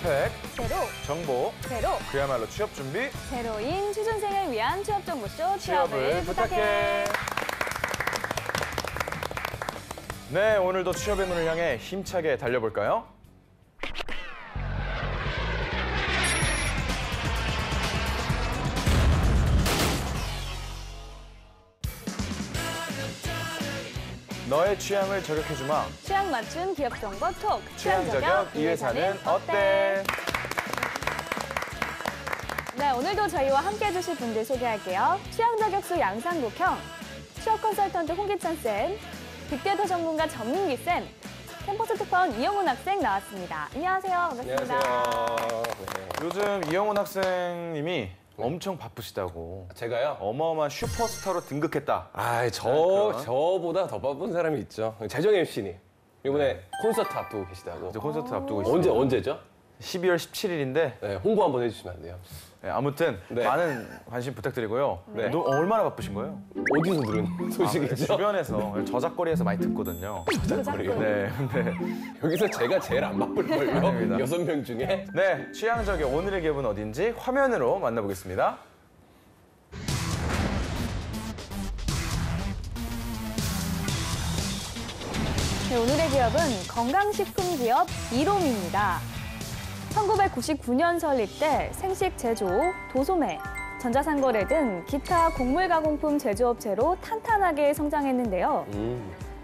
스펙, 제로, 정보, 제로, 그야말로 취업 준비, 제로인 취준생을 위한 취업정보쇼 취업을 부탁해. 네, 오늘도 취업의 문을 향해 힘차게 달려볼까요? 너의 취향을 저격해주마. 취향 맞춤 기업 정보 톡. 취향 저격 이 회사는 어때? 네, 오늘도 저희와 함께 해주실 분들 소개할게요. 취향 저격수 양상국형, 취업 컨설턴트 홍기찬 쌤, 빅데이터 전문가 전민기 쌤, 캠퍼스 특파원 이영훈 학생 나왔습니다. 안녕하세요. 반갑습니다. 안녕하세요. 요즘 이영훈 학생님이 엄청 바쁘시다고. 제가요? 어마어마한 슈퍼스타로 등극했다. 저보다 더 바쁜 사람이 있죠. 재정 MC님. 이번에 콘서트 앞두고 계시다고. 이제 콘서트 앞두고 있어요. 언제죠? 12월 17일인데 네, 홍보 한번 해주시면 안 돼요? 네, 아무튼 네. 많은 관심 부탁드리고요. 네. 너 얼마나 바쁘신 거예요? 어디서 들은 소식이죠? 주변에서 저작거리에서 많이 듣거든요. 저작거리요? 네, 네. 여기서 제가 제일 안 바쁠걸요? 아닙니다. 6명 중에? 네, 취향 저격 오늘의 기업은 어딘지 화면으로 만나보겠습니다. 네, 오늘의 기업은 건강식품 기업 이롬입니다. 1999년 설립 때 생식 제조, 도소매, 전자상거래 등 기타 곡물 가공품 제조업체로 탄탄하게 성장했는데요.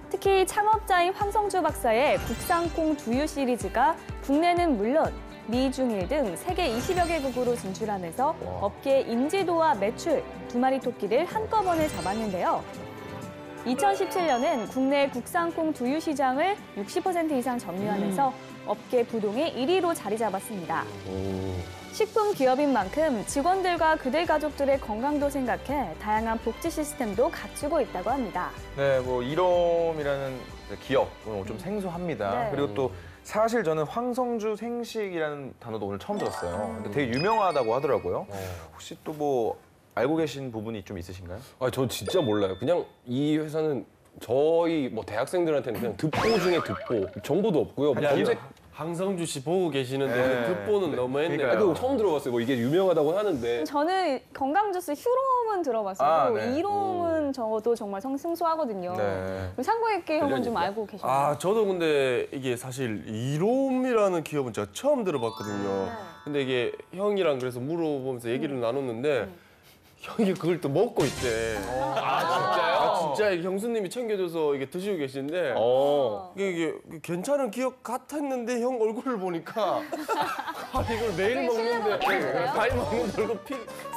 특히 창업자인 황성주 박사의 국산콩 두유 시리즈가 국내는 물론 미, 중일 등 세계 20여 개국으로 진출하면서 업계의 인지도와 매출, 두 마리 토끼를 한꺼번에 잡았는데요. 2017년엔 국내 국산콩 두유 시장을 60% 이상 점유하면서 업계 부동의 1위로 자리 잡았습니다. 식품 기업인 만큼 직원들과 그들 가족들의 건강도 생각해 다양한 복지 시스템도 갖추고 있다고 합니다. 네, 뭐 이롬이라는 기업은 좀 생소합니다. 네. 그리고 또 사실 저는 황성주 생식이라는 단어도 오늘 처음 들었어요. 근데 되게 유명하다고 하더라고요. 혹시 또 뭐 알고 계신 부분이 좀 있으신가요? 저 진짜 몰라요. 그냥 이 회사는 저희 뭐 대학생들한테는 그냥 듣보 중에 듣보. 정보도 없고요. 뭐 검색. 황성주 씨 보고 계시는데 네. 듣보는 너무했네요. 그러니까요. 처음 들어봤어요. 뭐 이게 유명하다고 하는데. 저는 건강주스 휴롬은 들어봤어요. 네. 이롬은 저도 정말 생소하거든요. 네. 상고액계 형은 좀 관련이죠? 알고 계시나요? 저도 근데 이게 사실 이롬이라는 기업은 제가 처음 들어봤거든요. 네. 근데 이게 형이랑 그래서 물어보면서 얘기를 나눴는데 형이 그걸 또 먹고 있대. 진짜요? 진짜 이게 형수님이 챙겨줘서 이게 드시고 계신데 이게 괜찮은 기업 같았는데 형 얼굴을 보니까 이걸 매일 되게 먹는데 신뢰받으시네요. 많이 먹는데 얼굴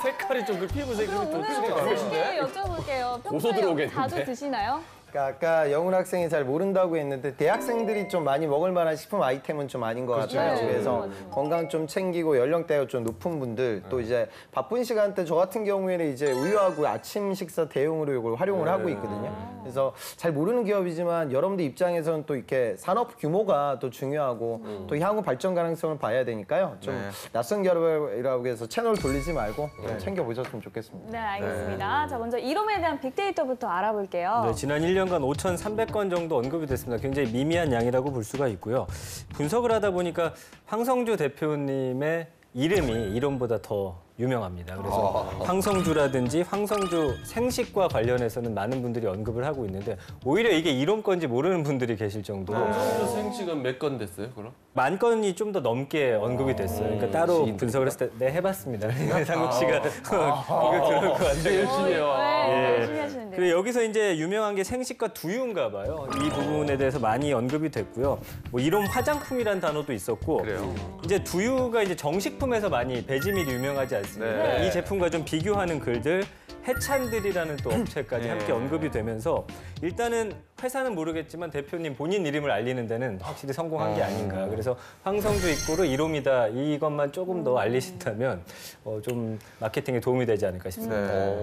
색깔이 좀 그 피부색이 그럼 좀 오늘 특이해요. 쌤께 여쭤볼게요. 고소 평소에 들어오겠는데. 자주 드시나요? 그러니까 아까 영훈 학생이 잘 모른다고 했는데 대학생들이 좀 많이 먹을 만한 식품 아이템은 좀 아닌 것 같아요. 네, 그래서 맞아요. 건강 좀 챙기고 연령대가 좀 높은 분들 또 이제 바쁜 시간대 저 같은 경우에는 이제 우유하고 아침 식사 대용으로 이걸 활용을 하고 있거든요. 그래서 잘 모르는 기업이지만 여러분들 입장에서는 또 이렇게 산업 규모가 또 중요하고 또 향후 발전 가능성을 봐야 되니까요. 좀 낯선 기업이라고 해서 채널 돌리지 말고 좀 챙겨보셨으면 좋겠습니다. 네, 알겠습니다. 자, 먼저 이롬에 대한 빅데이터부터 알아볼게요. 네, 지난 1년간 5,300건 정도 언급이 됐습니다. 굉장히 미미한 양이라고 볼 수가 있고요. 분석을 하다 보니까 황성주 대표님의 이름이 이름보다 더 유명합니다. 그래서 황성주라든지 황성주 생식과 관련해서는 많은 분들이 언급을 하고 있는데 오히려 이게 이론 건지 모르는 분들이 계실 정도로 황성주 생식은 몇 건 됐어요, 그럼? 만 건이 좀 더 넘게 언급이 됐어요. 그러니까 따로 분석을 했을 때 네, 해봤습니다. 상국 씨가 이거 들을 것 같아요. 열심히 해요. 네, 열심히 하시는데요. 그리고 여기서 이제 유명한 게 생식과 두유인가 봐요. 이 부분에 대해서 많이 언급이 됐고요. 뭐 이런 화장품이란 단어도 있었고 그래요. 이제 두유가 이제 정식품에서 많이 배지 및 유명하지 않습니까? 네. 이 제품과 좀 비교하는 글들 해찬들이라는 또 업체까지 함께 언급이 되면서 일단은 회사는 모르겠지만 대표님 본인 이름을 알리는 데는 확실히 성공한 게 아닌가. 그래서 황성주 이꼬르 이롬이다 이것만 조금 더 알리신다면 좀 마케팅에 도움이 되지 않을까 싶습니다. 네.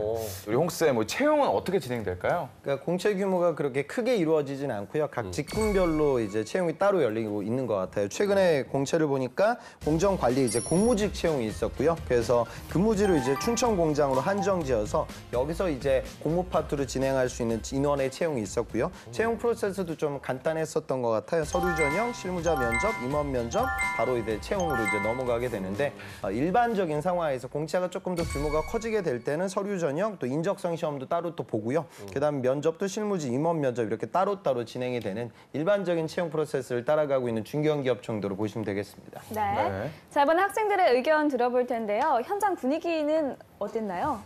우리 홍쌤, 뭐 채용은 어떻게 진행될까요? 그러니까 공채 규모가 그렇게 크게 이루어지진 않고요. 각 직군별로 이제 채용이 따로 열리고 있는 것 같아요. 최근에 공채를 보니까 공정관리 이제 공무직 채용이 있었고요. 그래서 근무지를 이제 춘천 공장으로 한정지어서 여기서 이제 공무 파트로 진행할 수 있는 인원의 채용이 있었고요. 채용 프로세스도 좀 간단했었던 것 같아요. 서류 전형, 실무자 면접, 임원 면접, 바로 이제 채용으로 이제 넘어가게 되는데 일반적인 상황에서 공채가 조금 더 규모가 커지게 될 때는 서류 전형, 또 인적성 시험도 따로 또 보고요. 그다음 면접도 실무지, 임원 면접 이렇게 따로따로 진행이 되는 일반적인 채용 프로세스를 따라가고 있는 중견기업 정도로 보시면 되겠습니다. 네. 네. 자, 이번 학생들의 의견 들어볼 텐데요. 현장 분위기는 어땠나요?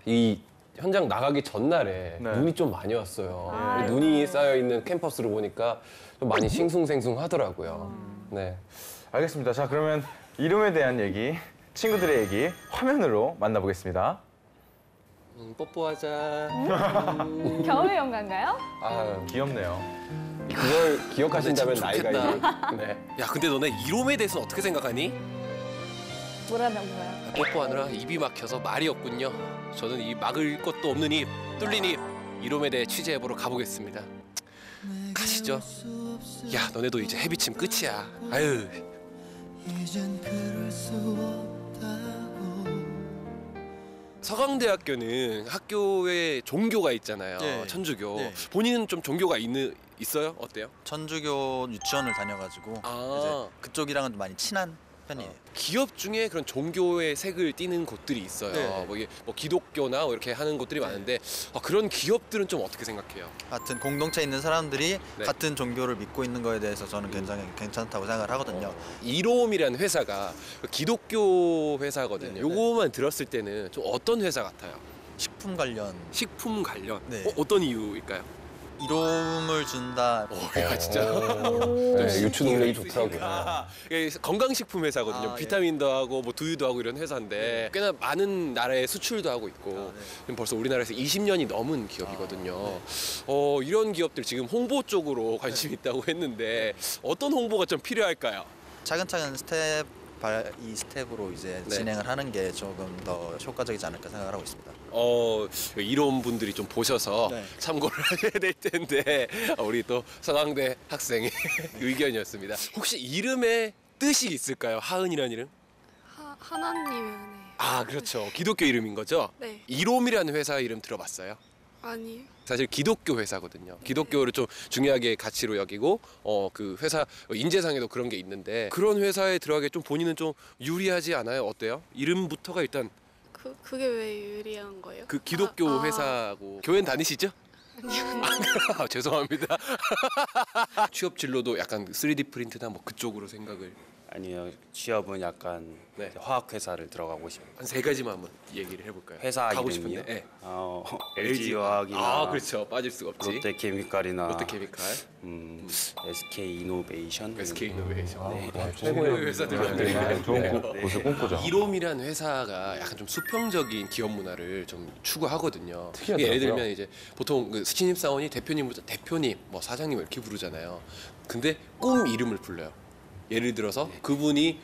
이 현장 나가기 전날에 네. 눈이 좀 많이 왔어요. 아유. 눈이 쌓여 있는 캠퍼스를 보니까 좀 많이 싱숭생숭하더라고요. 네. 알겠습니다. 자, 그러면 이름에 대한 얘기, 친구들의 얘기 화면으로 만나보겠습니다. 뽀뽀하자. 겨울 연가인가요? 귀엽네요. 그걸 기억하신다면 참 나이가 좋겠다. 이제. 네. 야, 근데 너네 이롬에 대해서는 어떻게 생각하니? 뭐라는 거예요? 뽀뽀하느라 입이 막혀서 말이 없군요. 저는 이 막을 것도 없는 입, 뚫린 입, 이롬에 대해 취재해보러 가보겠습니다. 가시죠. 야, 너네도 이제 헤비침 끝이야. 아유. 서강대학교는 학교에 종교가 있잖아요. 네. 천주교. 네. 본인은 좀 종교가 있어요? 어때요? 천주교 유치원을 다녀가지고 아. 이제 그쪽이랑은 많이 친한 편이에요. 기업 중에 그런 종교의 색을 띠는 곳들이 있어요. 네. 뭐 이게 뭐 기독교나 뭐 이렇게 하는 곳들이 많은데 그런 기업들은 좀 어떻게 생각해요? 같은 공동체에 있는 사람들이 네. 같은 종교를 믿고 있는 거에 대해서 저는 굉장히 괜찮다고 생각을 하거든요. 이롬이라는 회사가 기독교 회사거든요. 네, 네. 요거만 들었을 때는 좀 어떤 회사 같아요? 식품 관련 식품 관련. 네. 어떤 이유일까요? 이름을 준다. 야, 진짜. 네, 유추 능력이 좋더라고요. 이게 건강식품 회사거든요. 아, 예. 비타민도 하고 뭐 두유도 하고 이런 회사인데 꽤나 많은 나라에 수출도 하고 있고 지금 벌써 우리나라에서 20년이 넘은 기업이거든요. 이런 기업들 지금 홍보 쪽으로 관심이 있다고 했는데 어떤 홍보가 좀 필요할까요? 차근차근 이 스텝으로 이제 네. 진행을 하는 게 조금 더 효과적이지 않을까 생각을 하고 있습니다. 이런 분들이 좀 보셔서 네. 참고를 하셔야 될 텐데 우리 또 서강대 학생의 의견이었습니다. 혹시 이름에 뜻이 있을까요? 하은이라는 이름? 하나님의 은혜. 아, 그렇죠. 기독교 이름인 거죠? 네. 이롬이라는 회사 이름 들어봤어요? 아니요. 사실 기독교 회사거든요. 기독교를 좀 중요하게 가치로 여기고 그 회사 인재상에도 그런 게 있는데 그런 회사에 들어가기 좀 본인은 좀 유리하지 않아요? 어때요? 이름부터가 일단 그게 왜 유리한 거예요? 그 기독교 회사고 교회 다니시죠? 아니요. 아, 죄송합니다. 취업 진로도 약간 3D 프린트나 뭐 그쪽으로 생각을 아니요, 취업은 약간 네. 화학 회사를 들어가고 싶어요. 한 세 가지만 한번 얘기를 해볼까요? 회사 가고 이름이요? 싶은데. 네. LG 화학이나 아, 그렇죠. 빠질 수가 없지. 롯데케미칼이나 롯데케미칼, SK 이노베이션, SK 이노베이션. 최고의 회사들. 좋은 곳을 꿈꾸죠. 이롬이라는 회사가 약간 좀 수평적인 기업 문화를 좀 추구하거든요. 특이하더라고요. 예를 들면 이제 보통 그 신입 사원이 대표님, 뭐 사장님 이렇게 부르잖아요. 근데 꿈 이름을 불러요. 예를 들어서 그분이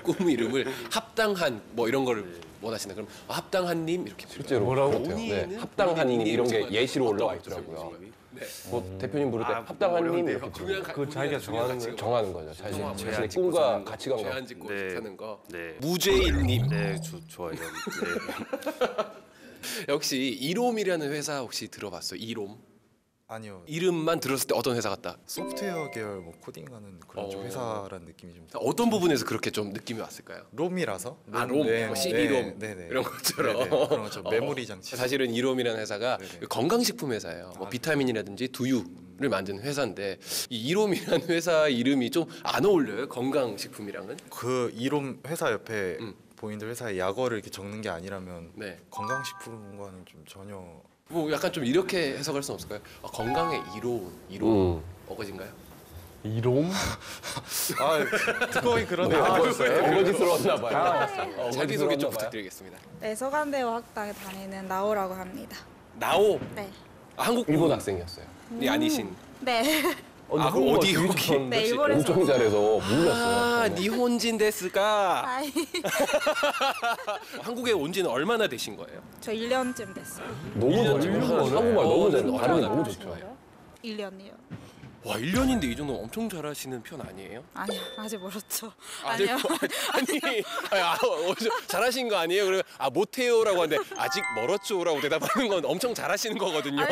꿈 이름을 합당한 뭐 이런 거를 원하시나 그럼 합당한님 이렇게 불러요. 실제로 뭐라고? 네. 본인은 합당한님 이런 게 본인이 예시로 올라와 어떤 있더라고요. 네. 뭐 대표님 부를 때 합당한님 이렇게 부르고 그 자기가 정하는 거죠. 자신의 제한 꿈과 가치관과. 제한 짓고 네. 사는 거. 네, 무죄인님. 네, 좋아요. 네. 역시 이롬이라는 회사 혹시 들어봤어요? 이롬? 아니요. 이름만 들었을 때 어떤 회사 같다? 소프트웨어 계열 뭐 코딩하는 그런 좀 회사라는 느낌이 좀. 어떤 부분에서 그렇게 좀 느낌이 왔을까요? 롬이라서. 아, 롬, 뭐 CD-롬 네네. 이런 것처럼. 네네. 그런 것처럼 메모리 장치. 사실은 이롬이라는 회사가 네네. 건강식품 회사예요. 뭐 아, 비타민이라든지 두유를 만드는 회사인데 이 이롬이라는 회사 이름이 좀 안 어울려요? 건강식품이랑은? 그 이롬 회사 옆에 음. 보이는 회사의 약어를 이렇게 적는 게 아니라면 네. 건강식품과는 좀 전혀. 뭐 약간 좀 이렇게 해석할 수는 없을까요? 건강에 이로운 어거진가요? 이롬? 거의 그런. 어거지스러웠나 봐요. 자기소개 좀 부탁드리겠습니다. 네, 서강대와 학당에 다니는 나오라고 합니다. 나오. 네. 한국 일본 학생이었어요. 분이 아니신. 네. 그럼 어디 여기? 네, 일본에서. 엄청 잘해서 몰랐어요. 아, 니혼진 데스가. 아이, 한국에 온 지는 얼마나 되신 거예요? 저 1년쯤 됐어요. 너무 잘해요. 한국말 너무 잘해요. 발음이 너무 좋죠. 1년이요. 와 1년인데 이 정도 엄청 잘하시는 편 아니에요? 아니요, 아직 멀었죠. 아니요. 잘하신 거 아니에요? 그러면 못해요라고 하는데 아직 멀었죠라고 대답하는 건 엄청 잘하시는 거거든요.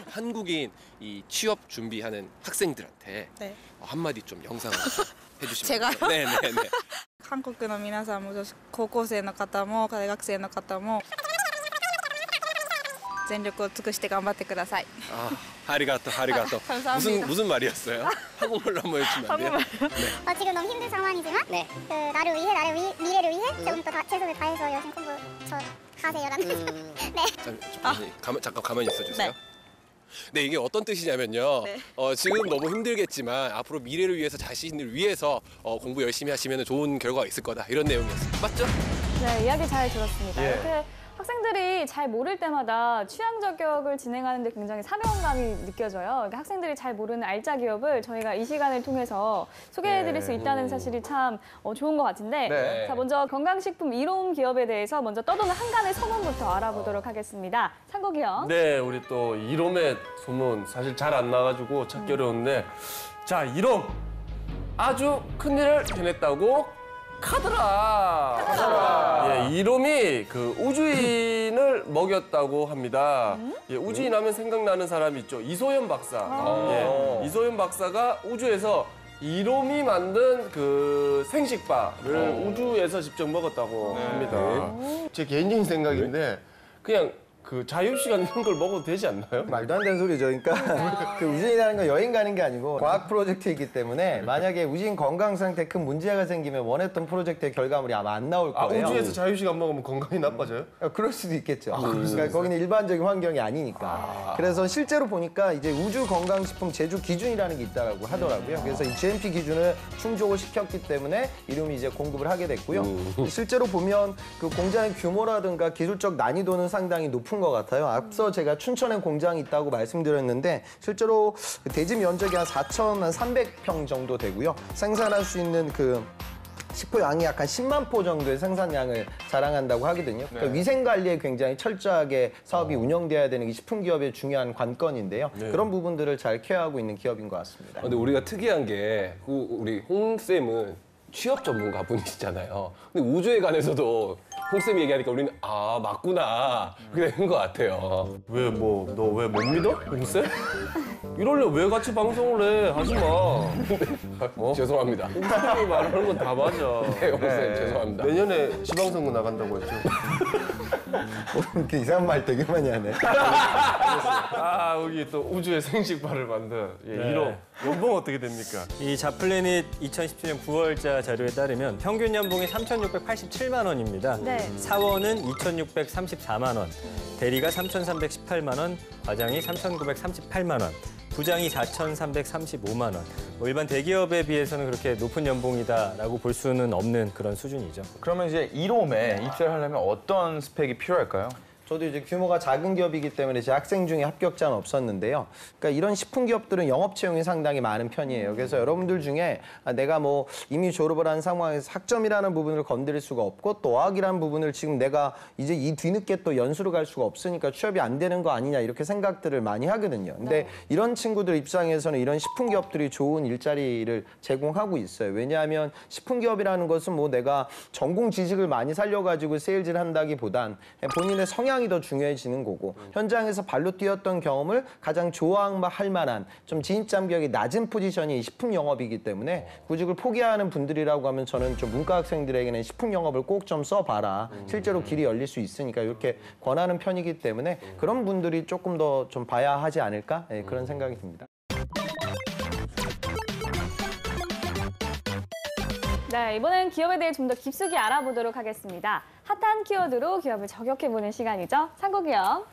한국인 이 취업 준비하는 학생들한테 네. 한마디 좀 영상을 해주시면 제가요? 네네네. 韓国の皆さんも高校生の方も大学生の方も全力を尽くして頑張ってください. 아리가또. 감사합니다. 무슨 말이었어요? 한국말로 한번 해주면 안 돼요? 지금 너무 힘든 상황이지만 그 나를 위해 나를 미래를 위해 조금 더 최선을 다해서 열심히 공부 하세요라는 네. 잠깐 가만히 있어주세요. 네, 이게 어떤 뜻이냐면요. 지금 너무 힘들겠지만 앞으로 미래를 위해서 자신을 위해서 공부 열심히 하시면 좋은 결과가 있을 거다. 이런 내용이었어요. 맞죠? 네, 이야기 잘 들었습니다. 이렇게 학생들이 잘 모를 때마다 취향 저격을 진행하는 데 굉장히 사명감이 느껴져요. 그러니까 학생들이 잘 모르는 알짜 기업을 저희가 이 시간을 통해서 소개해드릴 수 있다는 사실이 참 좋은 것 같은데 자, 먼저 건강식품 이롬 기업에 대해서 먼저 떠도는 한간의 소문부터 알아보도록 하겠습니다. 상국이 형. 네, 우리 또 이롬의 소문 사실 잘 안 나가지고 찾기 어려운데 자, 이롬 아주 큰일을 해냈다고 카더라. 예, 이롬이 그 우주인을 먹였다고 합니다. 예, 우주인 하면 생각나는 사람이 있죠. 이소연 박사. 예, 이소연 박사가 우주에서 이롬이 만든 그 생식바를 우주에서 직접 먹었다고 합니다. 제 개인적인 생각인데 그냥 그 자유시간 이런 걸 먹어도 되지 않나요? 말도 안 되는 소리죠. 그러니까 그 우주인이라는 건 여행 가는 게 아니고 과학 프로젝트이기 때문에 만약에 우주인 건강 상태에 큰 문제가 생기면 원했던 프로젝트의 결과물이 아마 안 나올 거예요. 우주에서 자유시간 먹으면 건강이 나빠져요? 그럴 수도 있겠죠. 그러니까 거기는 일반적인 환경이 아니니까. 그래서 실제로 보니까 이제 우주 건강식품 제조 기준이라는 게 있다고 하더라고요. 그래서 이 GMP 기준을 충족을 시켰기 때문에 이름이 이제 공급을 하게 됐고요. 실제로 보면 그 공장의 규모라든가 기술적 난이도는 상당히 높은 것 같아요. 앞서 제가 춘천에 공장이 있다고 말씀드렸는데 실제로 대지 면적이 한 4,300평 정도 되고요. 생산할 수 있는 그 식포 양이 약 한 10만 포 정도의 생산량을 자랑한다고 하거든요. 그러니까 위생 관리에 굉장히 철저하게 사업이 운영돼야 되는 이 식품 기업의 중요한 관건인데요. 그런 부분들을 잘 케어하고 있는 기업인 것 같습니다. 근데 우리가 특이한 게 우리 홍 쌤은 취업 전문가 분이시잖아요. 근데 우주에 관해서도 홍 쌤이 얘기하니까 우리는 맞구나 그렇게 되는 것 같아요. 왜 뭐 너 왜 못 믿어? 홍 쌤? 이러려 왜 같이 방송을 해? 하지 마. 죄송합니다. 홍 쌤이 말하는 건 다 맞아. 네, 홍 쌤 죄송합니다. 내년에 지방선거 나간다고 했죠. 이렇게 이상한 말 되게 많이 하네. 여기 또 우주의 생식바를 만든 이롬. 연봉 어떻게 됩니까? 이 자플래닛 2017년 9월자 자료에 따르면 평균 연봉이 3,687만 원입니다. 사원은 2,634만 원, 대리가 3,318만 원, 과장이 3,938만 원, 부장이 4,335만 원. 일반 대기업에 비해서는 그렇게 높은 연봉이다라고 볼 수는 없는 그런 수준이죠. 그러면 이제 이롬에 입사를 하려면 어떤 스펙이 필요할까요? 저도 이제 규모가 작은 기업이기 때문에 제 학생 중에 합격자는 없었는데요. 그러니까 이런 식품 기업들은 영업 채용이 상당히 많은 편이에요. 그래서 여러분들 중에 내가 뭐 이미 졸업을 한 상황에서 학점이라는 부분을 건드릴 수가 없고 또 어학이라는 부분을 지금 내가 이제 이 뒤늦게 또 연수로 갈 수가 없으니까 취업이 안 되는 거 아니냐 이렇게 생각들을 많이 하거든요. 근데 이런 친구들 입장에서는 이런 식품 기업들이 좋은 일자리를 제공하고 있어요. 왜냐하면 식품 기업이라는 것은 뭐 내가 전공 지식을 많이 살려가지고 세일즈를 한다기보단 본인의 성향이 더 중요해지는 거고 현장에서 발로 뛰었던 경험을 가장 좋아할 만한 좀 진입장벽이 낮은 포지션이 식품 영업이기 때문에 구직을 포기하는 분들이라고 하면 저는 좀 문과 학생들에게는 식품 영업을 꼭 좀 써봐라. 실제로 길이 열릴 수 있으니까 이렇게 권하는 편이기 때문에 그런 분들이 조금 더 좀 봐야 하지 않을까 그런 생각이 듭니다. 네, 이번엔 기업에 대해 좀 더 깊숙이 알아보도록 하겠습니다. 핫한 키워드로 기업을 저격해보는 시간이죠. 상국이 형.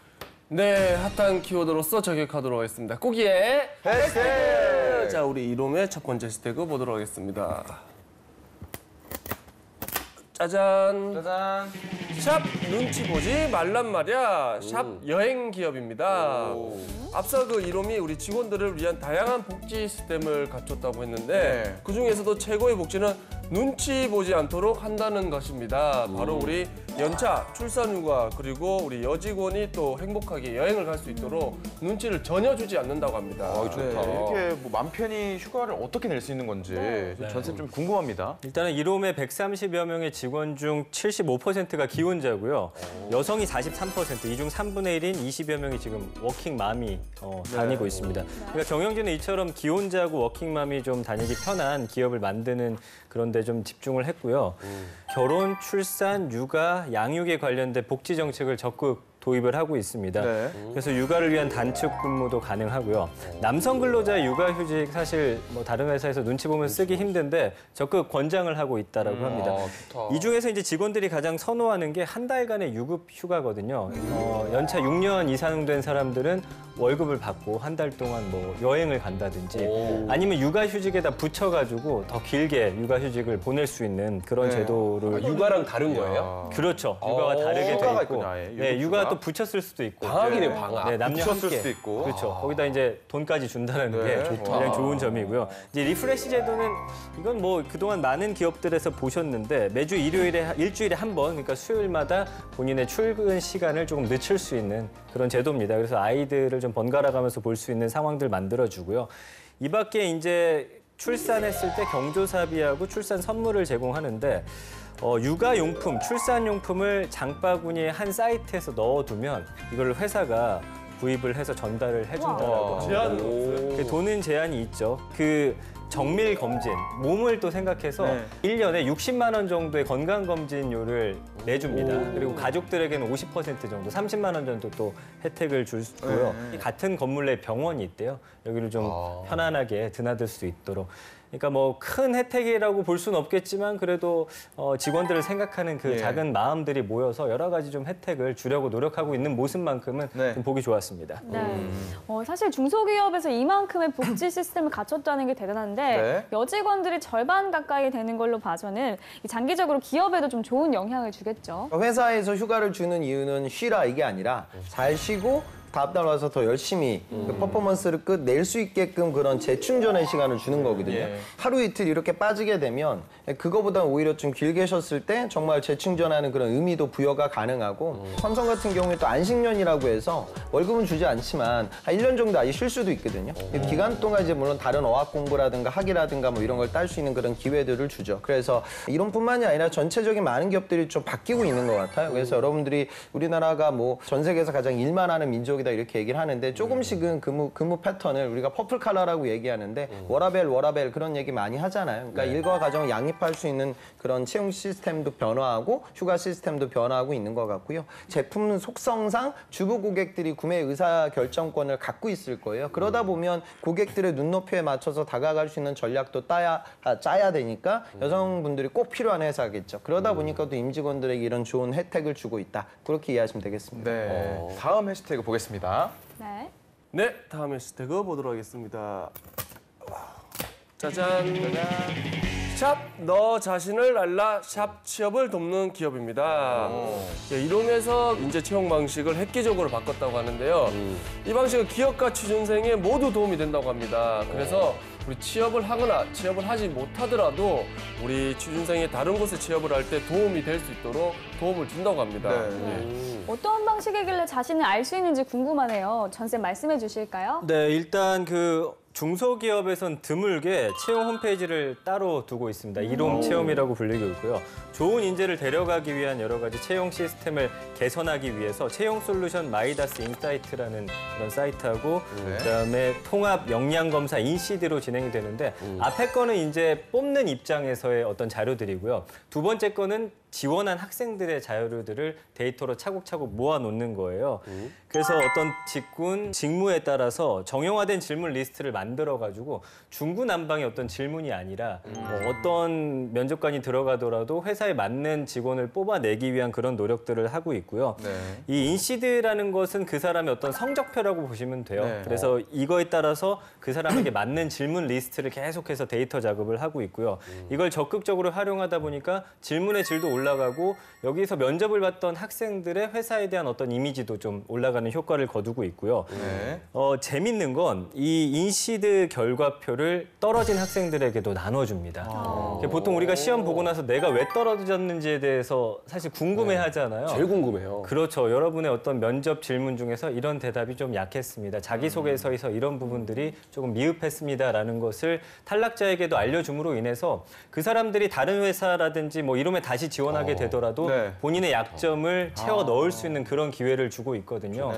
네, 핫한 키워드로서 저격하도록 하겠습니다. 꼬기의 해시태그! 자, 우리 이롬의 첫 번째 해시태그 보도록 하겠습니다. 짜잔! 짜잔! 샵 눈치 보지 말란 말이야. 샵 여행 기업입니다. 앞서 그 이롬이 우리 직원들을 위한 다양한 복지 시스템을 갖췄다고 했는데 그 중에서도 최고의 복지는 눈치 보지 않도록 한다는 것입니다. 바로 우리 연차, 출산휴가 그리고 우리 여직원이 또 행복하게 여행을 갈 수 있도록 눈치를 전혀 주지 않는다고 합니다. 좋다. 이렇게 뭐 맘 편히 휴가를 어떻게 낼 수 있는 건지 전세 좀 궁금합니다. 일단은 이롬의 130여 명의 직원 중 75%가 기혼자고요. 여성이 43%, 이 중 3분의 1인 20여 명이 지금 워킹맘이 다니고 있습니다. 그러니까 경영진은 이처럼 기혼자하고 워킹맘이 좀 다니기 편한 기업을 만드는 그런 데 좀 집중을 했고요. 결혼, 출산, 육아, 양육에 관련된 복지 정책을 적극 도입을 하고 있습니다. 그래서 육아를 위한 단축 근무도 가능하고요. 남성 근로자 육아휴직 사실 뭐 다른 회사에서 눈치 보면 쓰기 힘든데 적극 권장을 하고 있다라고 합니다. 이 중에서 이제 직원들이 가장 선호하는 게 한 달간의 유급 휴가거든요. 연차 6년 이상 된 사람들은 월급을 받고 한 달 동안 뭐 여행을 간다든지 아니면 육아휴직에다 붙여가지고 더 길게 육아휴직을 보낼 수 있는 그런 제도를 육아랑 다른 거예요? 그렇죠. 육아와 다르게 돼 휴가가 있고, 있군요, 아예. 네, 유급 육아 휴가? 또 붙였을 수도 있고, 방학이네, 방학. 네, 남녀 붙였을 함께. 수도 있고. 그렇죠. 거기다 이제 돈까지 준다는 게 가장 좋은 점이고요. 이제 리프레시 제도는 이건 뭐 그동안 많은 기업들에서 보셨는데 매주 일주일에 한 번, 그러니까 수요일마다 본인의 출근 시간을 조금 늦출 수 있는 그런 제도입니다. 그래서 아이들을 좀 번갈아가면서 볼 수 있는 상황들 만들어주고요. 이 밖에 이제 출산했을 때 경조사비하고 출산 선물을 제공하는데 육아용품, 출산용품을 장바구니에 한 사이트에서 넣어두면 이걸 회사가 구입을 해서 전달을 해준다라고 합니다. 제한도 없어요? 그 돈은 제한이 있죠. 그 정밀 검진, 몸을 또 생각해서 1년에 60만 원 정도의 건강검진료를 내줍니다. 그리고 가족들에게는 50% 정도, 30만 원 정도 또 혜택을 주고요. 같은 건물 내 병원이 있대요. 여기를 좀 편안하게 드나들 수 있도록. 그러니까 뭐 큰 혜택이라고 볼 수는 없겠지만 그래도 직원들을 생각하는 그 작은 마음들이 모여서 여러 가지 좀 혜택을 주려고 노력하고 있는 모습만큼은 좀 보기 좋았습니다. 네. 사실 중소기업에서 이만큼의 복지 시스템을 갖췄다는 게 대단한데 여직원들이 절반 가까이 되는 걸로 봐서는 장기적으로 기업에도 좀 좋은 영향을 주겠죠. 회사에서 휴가를 주는 이유는 쉬라 이게 아니라 잘 쉬고 다음날 와서 더 열심히 그 퍼포먼스를 끝낼 수 있게끔 그런 재충전의 시간을 주는 거거든요. 하루 이틀 이렇게 빠지게 되면 그거보다 오히려 좀 길게 쉬었을 때 정말 재충전하는 그런 의미도 부여가 가능하고 삼성 같은 경우에 또 안식년이라고 해서 월급은 주지 않지만 한 1년 정도 아예 쉴 수도 있거든요. 그 기간 동안 이제 물론 다른 어학 공부라든가 학위라든가 뭐 이런 걸 딸 수 있는 그런 기회들을 주죠. 그래서 이론뿐만이 아니라 전체적인 많은 기업들이 좀 바뀌고 있는 것 같아요. 그래서 여러분들이 우리나라가 뭐 전 세계에서 가장 일만 하는 민족이 이렇게 얘기를 하는데 조금씩은 근무 패턴을 우리가 퍼플 칼라라고 얘기하는데 워라벨 그런 얘기 많이 하잖아요. 그러니까 일과 가정을 양립할 수 있는 그런 채용 시스템도 변화하고 휴가 시스템도 변화하고 있는 것 같고요. 제품 속성상 주부 고객들이 구매 의사 결정권을 갖고 있을 거예요. 그러다 보면 고객들의 눈높이에 맞춰서 다가갈 수 있는 전략도 짜야 되니까 여성분들이 꼭 필요한 회사겠죠. 그러다 보니까 또 임직원들에게 이런 좋은 혜택을 주고 있다. 그렇게 이해하시면 되겠습니다. 다음 해시태그 보겠습니다. 네, 다음 해시태그 보도록 하겠습니다. 짜잔. 샵 너 자신을 알라 샵 취업을 돕는 기업입니다. 이롬에서 인재 채용 방식을 획기적으로 바꿨다고 하는데요. 이 방식은 기업과 취준생에 모두 도움이 된다고 합니다. 그래서 우리 취업을 하거나 취업을 하지 못하더라도 우리 취준생이 다른 곳에 취업을 할 때 도움이 될 수 있도록 도움을 준다고 합니다. 어떤 방식이길래 자신을 알 수 있는지 궁금하네요. 전쌤 말씀해 주실까요? 네, 일단 그 중소기업에선 드물게 채용 홈페이지를 따로 두고 있습니다. 이롬 채용이라고 불리고 있고요. 좋은 인재를 데려가기 위한 여러 가지 채용 시스템을 개선하기 위해서 채용 솔루션 마이다스 인사이트라는 그런 사이트하고 그다음에 통합 역량 검사 인시드로 진행이 되는데 앞에 거는 이제 뽑는 입장에서의 어떤 자료들이고요. 두 번째 거는 지원한 학생들의 자료들을 데이터로 차곡차곡 모아놓는 거예요. 그래서 어떤 직무에 따라서 정형화된 질문 리스트를 만들어가지고 중구난방의 어떤 질문이 아니라 어떤 면접관이 들어가더라도 회사에 맞는 직원을 뽑아내기 위한 그런 노력들을 하고 있고요. 이 인시드라는 것은 그 사람의 어떤 성적표라고 보시면 돼요. 그래서 이거에 따라서 그 사람에게 맞는 질문 리스트를 계속해서 데이터 작업을 하고 있고요. 이걸 적극적으로 활용하다 보니까 질문의 질도 올라가고 여기서 면접을 봤던 학생들의 회사에 대한 어떤 이미지도 좀 올라가는 효과를 거두고 있고요. 네. 재밌는 건 이 인시드 결과표를 떨어진 학생들에게도 나눠줍니다. 보통 우리가 시험 보고 나서 내가 왜 떨어졌는지에 대해서 사실 궁금해하잖아요. 제일 궁금해요. 그렇죠. 여러분의 어떤 면접 질문 중에서 이런 대답이 좀 약했습니다. 자기소개서에서 이런 부분들이 조금 미흡했습니다라는 것을 탈락자에게도 알려줌으로 인해서 그 사람들이 다른 회사라든지 뭐 이름에 다시 지원하게 되더라도 네. 본인의 약점을 채워 넣을 수 있는 그런 기회를 주고 있거든요.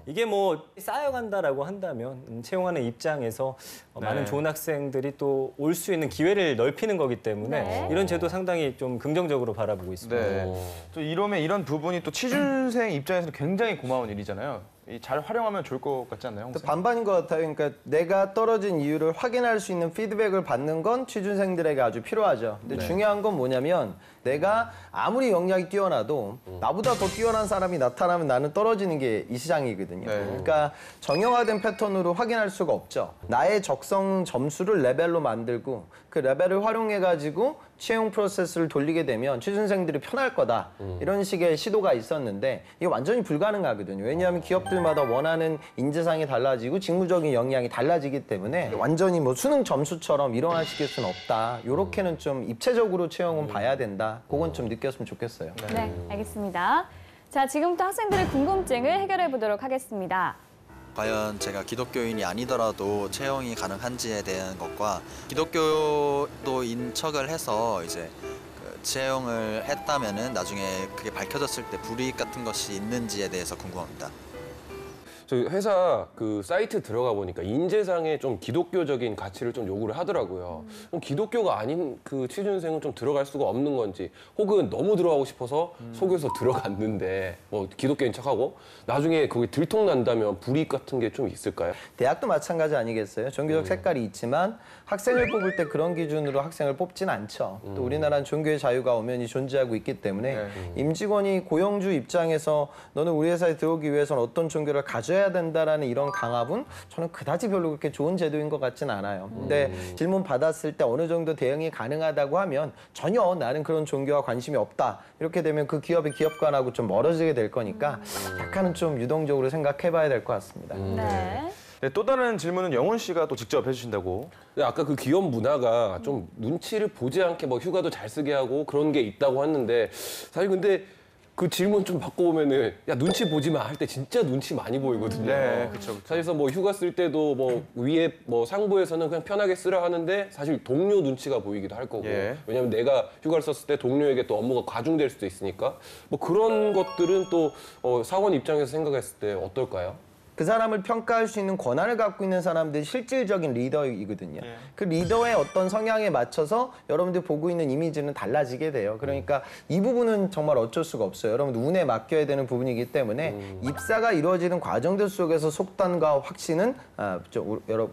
이게 뭐 쌓여간다라고 한다면 채용하는 입장에서 많은 좋은 학생들이 또 올 수 있는 기회를 넓히는 거기 때문에 이런 제도 상당히 좀 긍정적으로 바라보고 있습니다. 네. 또 이러면 이런 부분이 또 취준생 입장에서는 굉장히 고마운 일이잖아요. 잘 활용하면 좋을 것 같지 않나요? 또 반반인 것 같아요. 그러니까 내가 떨어진 이유를 확인할 수 있는 피드백을 받는 건 취준생들에게 아주 필요하죠. 근데 중요한 건 뭐냐면 내가 아무리 역량이 뛰어나도 나보다 더 뛰어난 사람이 나타나면 나는 떨어지는 게 이 시장이거든요. 그러니까 정형화된 패턴으로 확인할 수가 없죠. 나의 적성 점수를 레벨로 만들고 그 레벨을 활용해가지고 채용 프로세스를 돌리게 되면 취준생들이 편할 거다. 이런 식의 시도가 있었는데 이게 완전히 불가능하거든요. 왜냐하면 기업들마다 원하는 인재상이 달라지고 직무적인 역량이 달라지기 때문에 완전히 뭐 수능 점수처럼 일어나시킬 수는 없다. 이렇게는 좀 입체적으로 채용은 봐야 된다. 그건 좀 느꼈으면 좋겠어요. 네, 알겠습니다. 자, 지금부터 학생들의 궁금증을 해결해 보도록 하겠습니다. 과연 제가 기독교인이 아니더라도 채용이 가능한지에 대한 것과 기독교도인 척을 해서 이제 채용을 했다면은 나중에 그게 밝혀졌을 때 불이익 같은 것이 있는지에 대해서 궁금합니다. 저희 회사 그 사이트 들어가 보니까 인재상에 좀 기독교적인 가치를 좀 요구를 하더라고요. 그럼 기독교가 아닌 그 취준생은 좀 들어갈 수가 없는 건지, 혹은 너무 들어가고 싶어서 속여서 들어갔는데 뭐 기독교인 척하고 나중에 거기 들통난다면 불이익 같은 게 좀 있을까요? 대학도 마찬가지 아니겠어요? 종교적 색깔이 있지만 학생을 뽑을 때 그런 기준으로 학생을 뽑진 않죠. 또 우리나라는 종교의 자유가 엄연히 존재하고 있기 때문에 임직원이 고용주 입장에서 너는 우리 회사에 들어오기 위해서는 어떤 종교를 가져야 된다라는 이런 강압은 저는 그다지 별로 그렇게 좋은 제도인 것 같진 않아요. 근데 질문 받았을 때 어느 정도 대응이 가능하다고 하면 전혀 나는 그런 종교와 관심이 없다. 이렇게 되면 그 기업의 기업관하고 좀 멀어지게 될 거니까 약간은 좀 유동적으로 생각해봐야 될 것 같습니다. 네. 네, 또 다른 질문은 영훈 씨가 또 직접 해주신다고. 아까 그 기업 문화가 좀 눈치를 보지 않게 뭐 휴가도 잘 쓰게 하고 그런 게 있다고 했는데, 사실 근데 그 질문 좀 바꿔보면은 야 눈치 보지 마 할 때 진짜 눈치 많이 보이거든요. 네, 그렇죠. 사실서 뭐 휴가 쓸 때도 뭐 위에 뭐 상부에서는 그냥 편하게 쓰라 하는데 사실 동료 눈치가 보이기도 할 거고. 왜냐면 내가 휴가를 썼을 때 동료에게 또 업무가 과중될 수도 있으니까 뭐 그런 것들은 또 사원 입장에서 생각했을 때 어떨까요? 그 사람을 평가할 수 있는 권한을 갖고 있는 사람들이 실질적인 리더이거든요. 그 리더의 어떤 성향에 맞춰서 여러분들이 보고 있는 이미지는 달라지게 돼요. 그러니까 이 부분은 정말 어쩔 수가 없어요. 여러분들 운에 맡겨야 되는 부분이기 때문에 입사가 이루어지는 과정들 속에서 속단과 확신은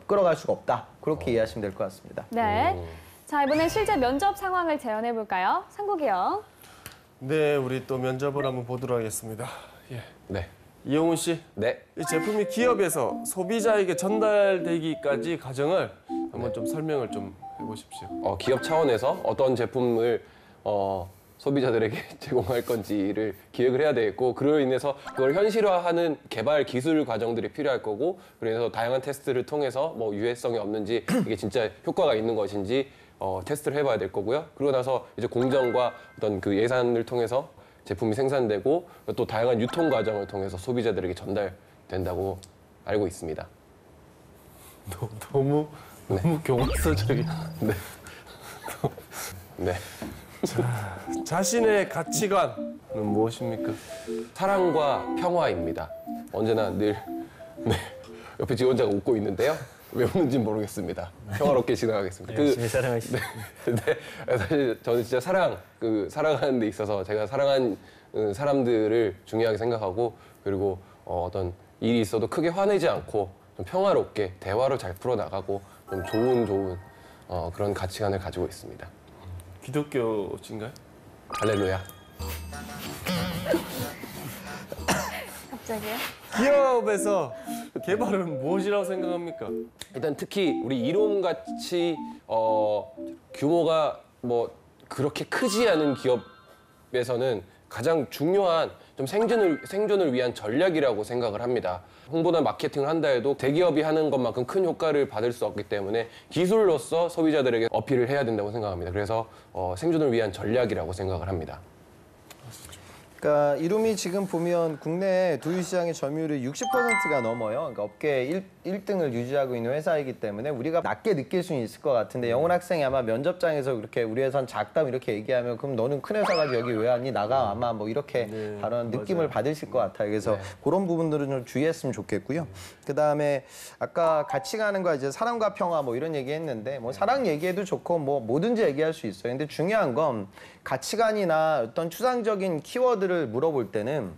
끌어갈 수가 없다. 그렇게 이해하시면 될 것 같습니다. 네. 자, 이번엔 실제 면접 상황을 재현해 볼까요? 상국이 형. 네, 우리 또 면접을 한번 보도록 하겠습니다. 예. 네. 이영훈 씨, 네. 이 제품이 기업에서 소비자에게 전달되기까지 과정을 한번 좀 설명을 좀 해보십시오. 기업 차원에서 어떤 제품을 소비자들에게 제공할 건지를 기획을 해야 되겠고, 그로 인해서 그걸 현실화하는 개발 기술 과정들이 필요할 거고, 그래서 다양한 테스트를 통해서 뭐 유해성이 없는지, 이게 진짜 효과가 있는 것인지 테스트를 해봐야 될 거고요. 그러고 나서 이제 공정과 어떤 그 예산을 통해서 제품이 생산되고 또 다양한 유통 과정을 통해서 소비자들에게 전달된다고 알고 있습니다. 너무 교과서적인. 네. 네. 자신의 가치관은 무엇입니까? 사랑과 평화입니다. 언제나 늘 옆에 지원자가 웃고 있는데요. 왜 웃는지 모르겠습니다. 평화롭게 지나가겠습니다. 열심히 사랑하시죠. 네. 사실 저는 진짜 사랑하는 데 있어서 제가 사랑한 사람들을 중요하게 생각하고, 그리고 어떤 일이 있어도 크게 화내지 않고 좀 평화롭게 대화로 잘 풀어나가고 좀 좋은 그런 가치관을 가지고 있습니다. 기독교신가요? 할렐루야. 갑자기요? 기업에서 개발은 무엇이라고 생각합니까? 일단 특히 우리 이론같이 규모가 뭐 그렇게 크지 않은 기업이 기업에서는 가장 중요한 좀 생존을 위한 전략이라고 생각을 합니다. 홍보나 마케팅을 한다 해도 대기업이 하는 것만큼 큰 효과를 받을 수 없기 때문에 기술로서 소비자들에게 어필을 해야 된다고 생각합니다. 그래서 생존을 위한 전략이라고 생각을 합니다. 그러니까 이룸이 지금 보면 국내 두유 시장의 점유율이 60%가 넘어요. 그러니까 업계 1등을 유지하고 있는 회사이기 때문에 우리가 낮게 느낄 수는 있을 것 같은데 영훈 학생이 아마 면접장에서 그렇게 우리 회사는 작다 이렇게 얘기하면 그럼 너는 큰 회사 가지고 여기 왜 왔니? 나가 아마 뭐 이렇게 바로 느낌을 받으실 것 같아요. 그래서 그런 부분들은 좀 주의했으면 좋겠고요. 그다음에 아까 같이 가는 거 이제 사랑과 평화 뭐 이런 얘기했는데 뭐 사랑 얘기해도 좋고 뭐 뭐든지 얘기할 수 있어요. 근데 중요한 건 가치관이나 어떤 추상적인 키워드를 물어볼 때는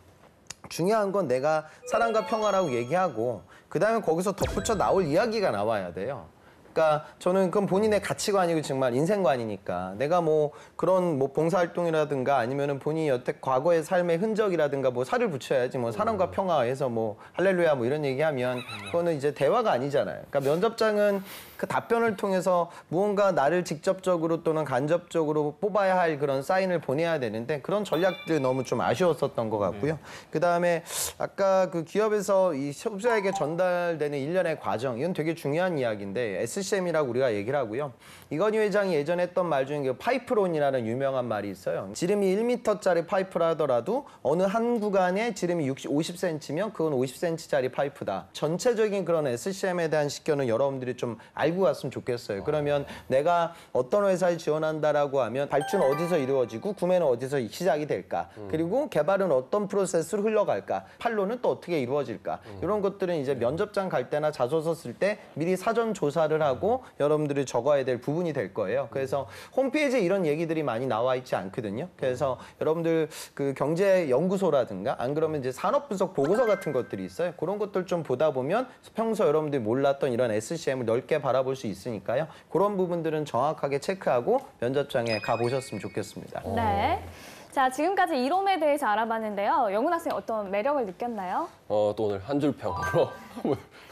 중요한 건 내가 사랑과 평화라고 얘기하고 그다음에 거기서 덧붙여 나올 이야기가 나와야 돼요. 그러니까 저는 그건 본인의 가치관이고 정말 인생관이니까 내가 뭐 그런 뭐 봉사활동이라든가 아니면은 본인이 여태 과거의 삶의 흔적이라든가 뭐 살을 붙여야지 뭐 사랑과 평화해서 뭐 할렐루야 뭐 이런 얘기하면 그거는 이제 대화가 아니잖아요. 그러니까 면접장은 그 답변을 통해서 무언가 나를 직접적으로 또는 간접적으로 뽑아야 할 그런 사인을 보내야 되는데 그런 전략들이 너무 좀 아쉬웠었던 것 같고요. 그다음에 아까 그 기업에서 이 소비자에게 전달되는 일련의 과정 이건 되게 중요한 이야기인데 SCM이라고 우리가 얘기를 하고요. 이건희 회장이 예전에 했던 말 중에 그 파이프론이라는 유명한 말이 있어요. 지름이 1m짜리 파이프라 하더라도 어느 한 구간에 지름이 50cm면 그건 50cm짜리 파이프다. 전체적인 그런 SCM에 대한 식견은 여러분들이 좀 알고 갔으면 좋겠어요. 그러면 내가 어떤 회사에 지원한다라고 하면 발주는 어디서 이루어지고 구매는 어디서 시작이 될까? 그리고 개발은 어떤 프로세스로 흘러갈까? 판로는 또 어떻게 이루어질까? 이런 것들은 이제 면접장 갈 때나 자소서 쓸 때 미리 사전 조사를 하고 여러분들이 적어야 될 부분이 될 거예요. 그래서 홈페이지에 이런 얘기들이 많이 나와 있지 않거든요. 그래서 여러분들 그 경제연구소라든가 안 그러면 이제 산업분석 보고서 같은 것들이 있어요. 그런 것들 좀 보다 보면 평소 여러분들이 몰랐던 이런 SCM을 넓게 바라볼 수 있으니까요. 그런 부분들은 정확하게 체크하고 면접장에 가보셨으면 좋겠습니다. 네. 자, 지금까지 이롬에 대해서 알아봤는데요. 영훈 학생 어떤 매력을 느꼈나요? 또 오늘 한 줄 평으로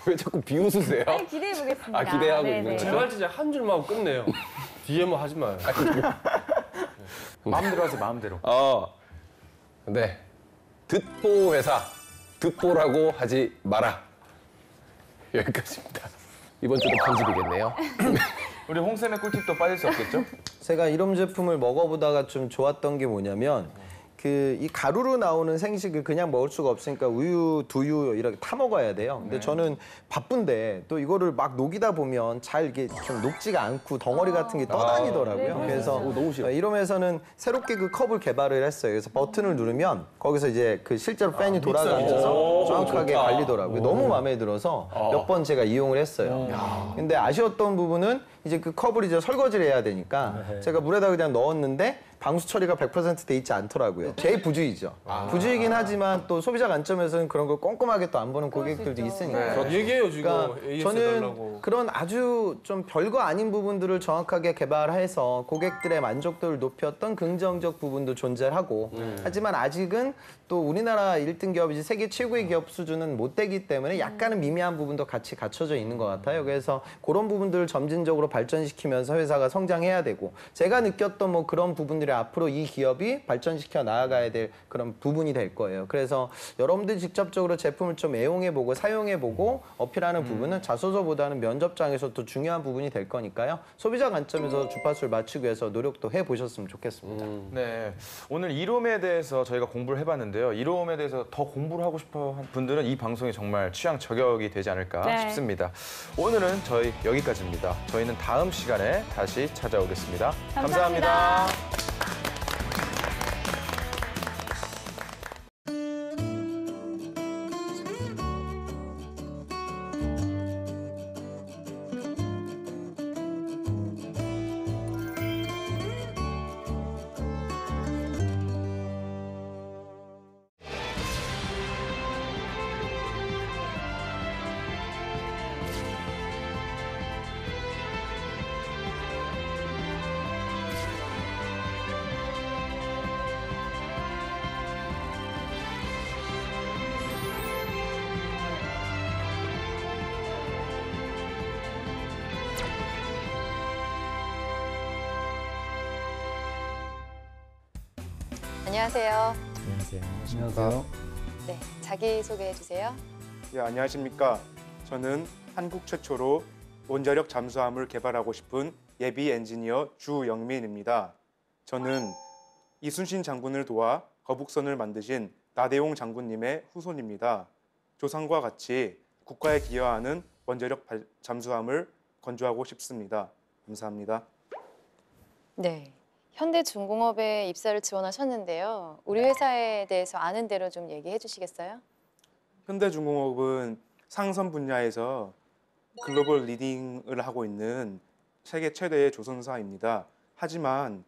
왜 자꾸 비웃으세요? 아니, 기대해보겠습니다. 아, 기대하고 네네. 있는 거죠? 제발 진짜 한 줄만 하고 끝내요. 뒤에 뭐 하지 마요. 마음대로 하세요, 마음대로. 네. 듣보 회사, 듣보라고 하지 마라. 여기까지입니다. 이번 주도 편집이겠네요. 우리 홍쌤의 꿀팁도 빠질 수 없겠죠? 제가 이런 제품을 먹어보다가 좀 좋았던 게 뭐냐면 그 이 가루로 나오는 생식을 그냥 먹을 수가 없으니까 우유, 두유 이렇게 타 먹어야 돼요. 근데 저는 바쁜데 또 이거를 막 녹이다 보면 잘 이게 좀 녹지가 않고 덩어리 같은 게 떠다니더라고요. 그래서 너무 싫어. 이러면서는 새롭게 그 컵을 개발을 했어요. 그래서 버튼을 누르면 거기서 이제 그 실제로 팬이 돌아가면서 정확하게 갈리더라고요. 너무 마음에 들어서 몇 번 제가 이용을 했어요. 근데 아쉬웠던 부분은 이제 그 컵을 이제 설거지를 해야 되니까 제가 물에다 그냥 넣었는데 방수 처리가 100% 돼 있지 않더라고요. 제 부주의죠. 부주의긴 하지만 또 소비자 관점에서는 그런 걸 꼼꼼하게 또 안 보는 고객들도 있으니까. 얘기해요 지금. 그러니까 AS 저는 해달라고. 그런 아주 좀 별거 아닌 부분들을 정확하게 개발해서 고객들의 만족도를 높였던 긍정적 부분도 존재하고 하지만 아직은 또 우리나라 1등 기업이지 세계 최고의 기업 수준은 못 되기 때문에 약간은 미미한 부분도 같이 갖춰져 있는 것 같아요. 그래서 그런 부분들을 점진적으로 발전시키면서 회사가 성장해야 되고 제가 느꼈던 뭐 그런 부분들이 앞으로 이 기업이 발전시켜 나아가야 될 그런 부분이 될 거예요. 그래서 여러분들이 직접적으로 제품을 좀 애용해보고 사용해보고 어필하는 부분은 자소서보다는 면접장에서 또 중요한 부분이 될 거니까요. 소비자 관점에서 주파수를 맞추기 위해서 노력도 해보셨으면 좋겠습니다. 네, 오늘 이롬에 대해서 저희가 공부를 해봤는데요. 이롬에 대해서 더 공부를 하고 싶어 한 분들은 이 방송이 정말 취향 저격이 되지 않을까 네. 싶습니다. 오늘은 저희 여기까지입니다. 저희는 다음 시간에 다시 찾아오겠습니다. 감사합니다. 안녕하세요. 안녕하세요. 네, 자기 소개해 주세요. 예, 안녕하십니까. 저는 한국 최초로 원자력 잠수함을 개발하고 싶은 예비 엔지니어 주영민입니다. 저는 이순신 장군을 도와 거북선을 만드신 나대용 장군님의 후손입니다. 조상과 같이 국가에 기여하는 원자력 잠수함을 건조하고 싶습니다. 감사합니다. 네, 현대중공업에 입사를 지원하셨는데요. 우리 회사에 대해서 아는 대로 좀 얘기해 주시겠어요? 현대중공업은 상선 분야에서 글로벌 리딩을 하고 있는 세계 최대의 조선사입니다. 하지만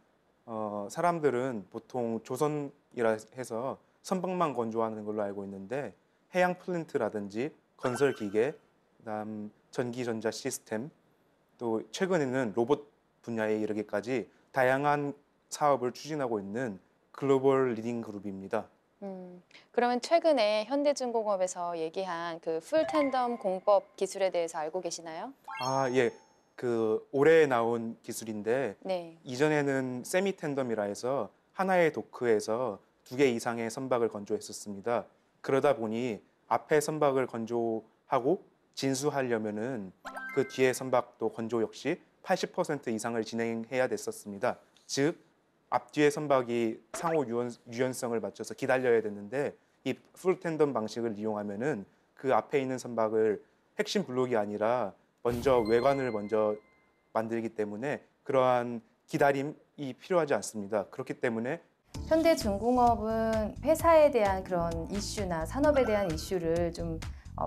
사람들은 보통 조선이라 해서 선박만 건조하는 걸로 알고 있는데 해양 플랜트라든지 건설 기계, 그다음 전기 전자 시스템, 또 최근에는 로봇 분야에 이르기까지 다양한 사업을 추진하고 있는 글로벌 리딩 그룹입니다. 그러면 최근에 현대중공업에서 얘기한 그 풀텐덤 공법 기술에 대해서 알고 계시나요? 아, 예. 그 올해 나온 기술인데 네. 이전에는 세미 텐덤이라 해서 하나의 도크에서 2개 이상의 선박을 건조했었습니다. 그러다 보니 앞에 선박을 건조하고 진수하려면은 그 뒤에 선박도 건조 역시 80% 이상을 진행해야 됐었습니다. 즉 앞뒤의 선박이 상호 유연성을 맞춰서 기다려야 됐는데 이 풀텐덤 방식을 이용하면은 그 앞에 있는 선박을 핵심 블록이 아니라 먼저 외관을 먼저 만들기 때문에 그러한 기다림이 필요하지 않습니다. 그렇기 때문에 현대중공업은 회사에 대한 그런 이슈나 산업에 대한 이슈를 좀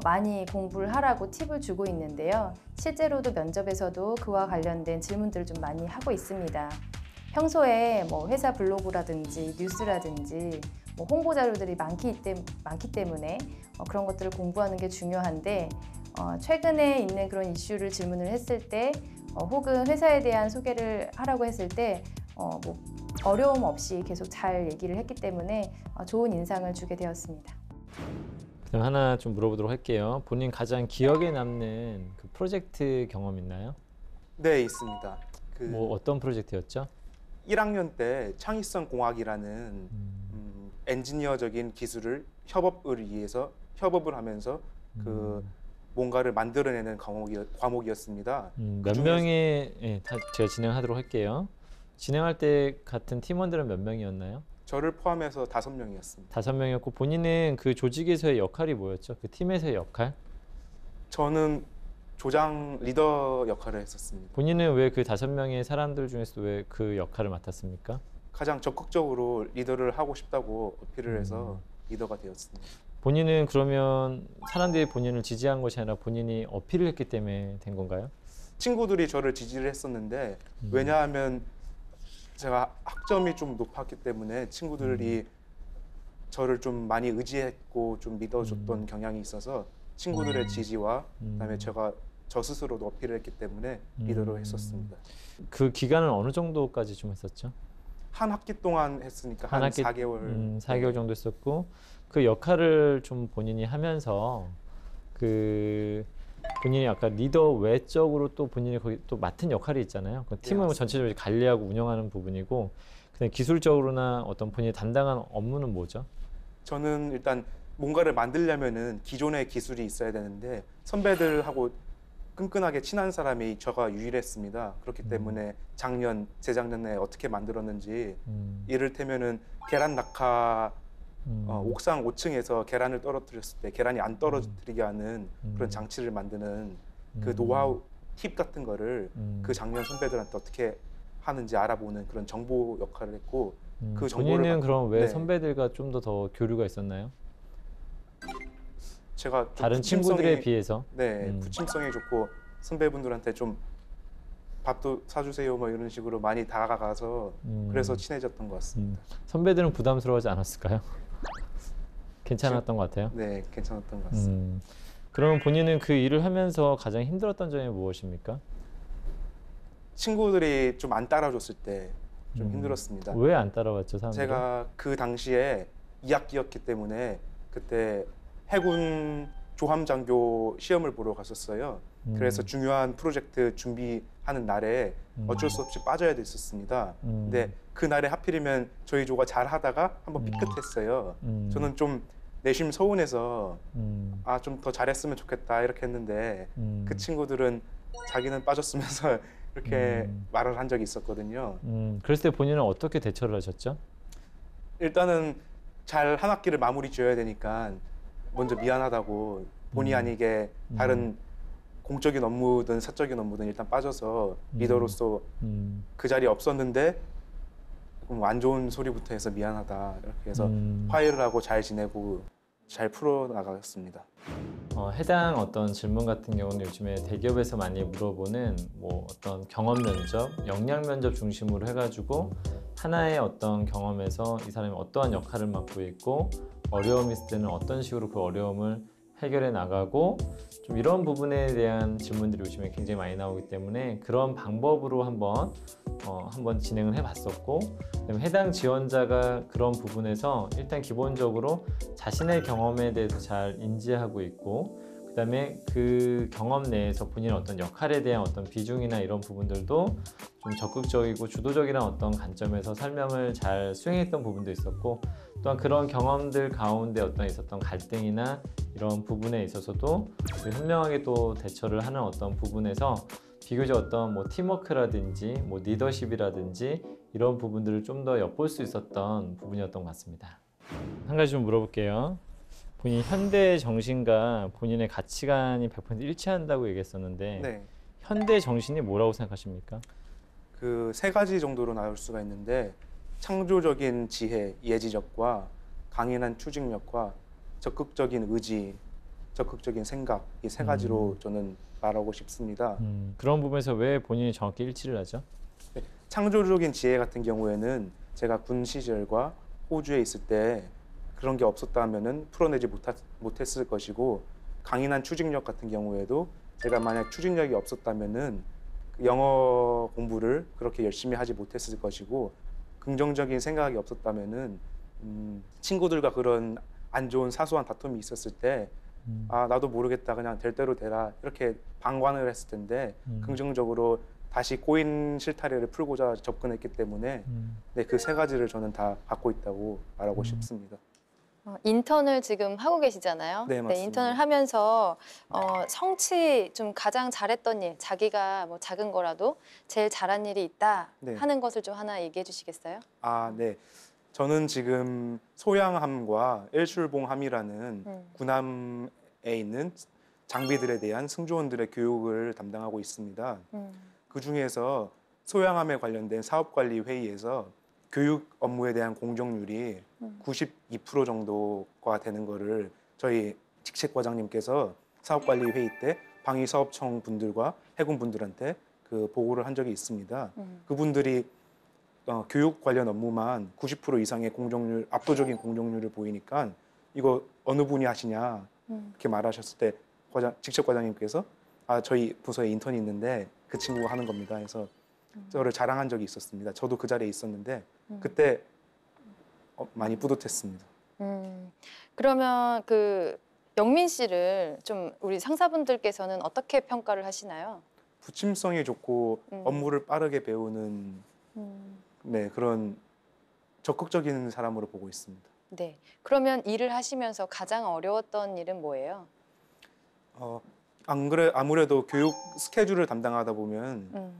많이 공부를 하라고 팁을 주고 있는데요. 실제로도 면접에서도 그와 관련된 질문들을 좀 많이 하고 있습니다. 평소에 뭐 회사 블로그라든지 뉴스라든지 뭐 홍보 자료들이 많기 때문에 그런 것들을 공부하는 게 중요한데 최근에 있는 그런 이슈를 질문을 했을 때 혹은 회사에 대한 소개를 하라고 했을 때 뭐 어려움 없이 계속 잘 얘기를 했기 때문에 좋은 인상을 주게 되었습니다. 그럼 하나 좀 물어보도록 할게요. 본인 가장 기억에 남는 그 프로젝트 경험 있나요? 네, 있습니다. 뭐 어떤 프로젝트였죠? 1학년 때 창의성 공학이라는 엔지니어적인 기술을 협업을 위해서 협업을 하면서 그 뭔가를 만들어내는 과목이었습니다. 몇 명이 제가 진행하도록 할게요. 진행할 때 같은 팀원들은 몇 명이었나요? 저를 포함해서 5명이었습니다. 5명이었고 본인은 그 조직에서의 역할이 뭐였죠? 그 팀에서의 역할? 저는 조장 리더 역할을 했었습니다. 본인은 왜 그 5명의 사람들 중에서 왜 그 역할을 맡았습니까? 가장 적극적으로 리더를 하고 싶다고 어필을 해서 리더가 되었습니다. 본인은 그러면 사람들이 본인을 지지한 것이 아니라 본인이 어필을 했기 때문에 된 건가요? 친구들이 저를 지지를 했었는데 왜냐하면 제가 학점이 좀 높았기 때문에 친구들이 저를 좀 많이 의지했고 좀 믿어줬던 경향이 있어서 친구들의 지지와 그다음에 제가 저 스스로도 어필을 했기 때문에 리더로 했었습니다. 그 기간은 어느 정도까지 좀 했었죠? 한 학기 동안 했으니까 한 학기, 4개월. 4개월 정도 했었고 그 역할을 좀 본인이 하면서 그 본인이 아까 리더 외적으로 또 본인이 거기 또 맡은 역할이 있잖아요. 그 팀을 네, 전체적으로 관리하고 운영하는 부분이고 그다음에 기술적으로나 어떤 본인이 담당한 업무는 뭐죠? 저는 일단 뭔가를 만들려면은 기존의 기술이 있어야 되는데 선배들하고 끈끈하게 친한 사람이 저가 유일했습니다. 그렇기 때문에 재작년에 어떻게 만들었는지 이를테면은 계란 낙하 옥상 5층에서 계란을 떨어뜨렸을 때 계란이 안 떨어뜨리게 하는 그런 장치를 만드는 그 노하우 팁 같은 거를 그 작년 선배들한테 어떻게 하는지 알아보는 그런 정보 역할을 했고 그 정보를 본인은 그럼 왜 네. 선배들과 좀 더 교류가 있었나요? 제가 좀 다른 친구들에 비해서? 네, 부침성이 좋고 선배분들한테 좀 밥도 사주세요 뭐 이런 식으로 많이 다가가서 그래서 친해졌던 것 같습니다. 선배들은 부담스러워하지 않았을까요? 괜찮았던 것 같아요? 네, 괜찮았던 것 같습니다. 그러면 본인은 그 일을 하면서 가장 힘들었던 점이 무엇입니까? 친구들이 좀 안 따라줬을 때 좀 힘들었습니다. 왜 안 따라왔죠, 사람들이? 제가 그 당시에 2학기였기 때문에 그때 해군 조함장교 시험을 보러 갔었어요. 그래서 중요한 프로젝트 준비하는 날에 어쩔 수 없이 빠져야 됐었습니다. 근데 그 날에 하필이면 저희 조가 잘 하다가 한번 삐끗했어요. 저는 좀 내심 서운해서 아, 좀 더 잘했으면 좋겠다 이렇게 했는데 그 친구들은 자기는 빠졌으면서 이렇게 말을 한 적이 있었거든요. 그랬을 때 본인은 어떻게 대처를 하셨죠? 일단은 잘 한 학기를 마무리 지어야 되니까 먼저 미안하다고 본의 아니게 다른 공적인 업무든 사적인 업무든 일단 빠져서 리더로서 그 자리에 없었는데 안 좋은 소리부터 해서 미안하다 이렇게 해서 화해를 하고 잘 지내고 잘 풀어나갔습니다. 해당 어떤 질문 같은 경우는 요즘에 대기업에서 많이 물어보는 뭐 어떤 경험 면접, 역량 면접 중심으로 해가지고 하나의 어떤 경험에서 이 사람이 어떠한 역할을 맡고 있고 어려움이 있을 때는 어떤 식으로 그 어려움을 해결해 나가고 좀 이런 부분에 대한 질문들이 요즘에 굉장히 많이 나오기 때문에 그런 방법으로 한번 진행을 해봤었고 그다음에 해당 지원자가 그런 부분에서 일단 기본적으로 자신의 경험에 대해서 잘 인지하고 있고 그다음에 그 경험 내에서 본인의 어떤 역할에 대한 어떤 비중이나 이런 부분들도 좀 적극적이고 주도적이라는 어떤 관점에서 설명을 잘 수행했던 부분도 있었고 또한 그런 경험들 가운데 어떤 있었던 갈등이나 이런 부분에 있어서도 현명하게 또 대처를 하는 어떤 부분에서 비교적 어떤 뭐 팀워크라든지 뭐 리더십이라든지 이런 부분들을 좀 더 엿볼 수 있었던 부분이었던 것 같습니다. 한 가지 좀 물어볼게요. 본인 현대 정신과 본인의 가치관이 100% 일치한다고 얘기했었는데 네. 현대 정신이 뭐라고 생각하십니까? 그 세 가지 정도로 나올 수가 있는데 창조적인 지혜, 예지력과 강인한 추진력과 적극적인 의지, 적극적인 생각 이 세 가지로 저는 말하고 싶습니다. 그런 부분에서 왜 본인이 정확히 일치를 하죠? 네, 창조적인 지혜 같은 경우에는 제가 군 시절과 호주에 있을 때 그런 게 없었다면은 풀어내지 못했을 것이고 강인한 추진력 같은 경우에도 제가 만약 추진력이 없었다면은 영어 공부를 그렇게 열심히 하지 못했을 것이고 긍정적인 생각이 없었다면은 친구들과 그런 안 좋은 사소한 다툼이 있었을 때 아, 나도 모르겠다 그냥 될 대로 되라 이렇게 방관을 했을 텐데 긍정적으로 다시 꼬인 실타래를 풀고자 접근했기 때문에 네, 그 세 가지를 저는 다 갖고 있다고 말하고 싶습니다. 인턴을 지금 하고 계시잖아요. 네, 맞습니다. 인턴을 하면서 성취 좀 가장 잘했던 일, 자기가 뭐 작은 거라도 제일 잘한 일이 있다 네. 하는 것을 좀 하나 얘기해 주시겠어요? 아, 네. 저는 지금 소양함과 일출봉함이라는 군함에 있는 장비들에 대한 승조원들의 교육을 담당하고 있습니다. 그 중에서 소양함에 관련된 사업관리 회의에서 교육 업무에 대한 공정률이 92% 정도가 되는 거를 저희 직책과장님께서 사업관리 회의 때 방위사업청 분들과 해군 분들한테 그 보고를 한 적이 있습니다. 그분들이 교육 관련 업무만 90% 이상의 공정률, 압도적인 공정률을 보이니까 이거 어느 분이 하시냐 이렇게 말하셨을 때 직책과장님께서 아, 저희 부서에 인턴이 있는데 그 친구가 하는 겁니다. 해서 저를 자랑한 적이 있었습니다. 저도 그 자리에 있었는데 그때 많이 뿌듯했습니다. 그러면 그 영민 씨를 좀 우리 상사분들께서는 어떻게 평가를 하시나요? 부침성이 좋고 업무를 빠르게 배우는 네, 그런 적극적인 사람으로 보고 있습니다. 네. 그러면 일을 하시면서 가장 어려웠던 일은 뭐예요? 안 그래 아무래도 교육 스케줄을 담당하다 보면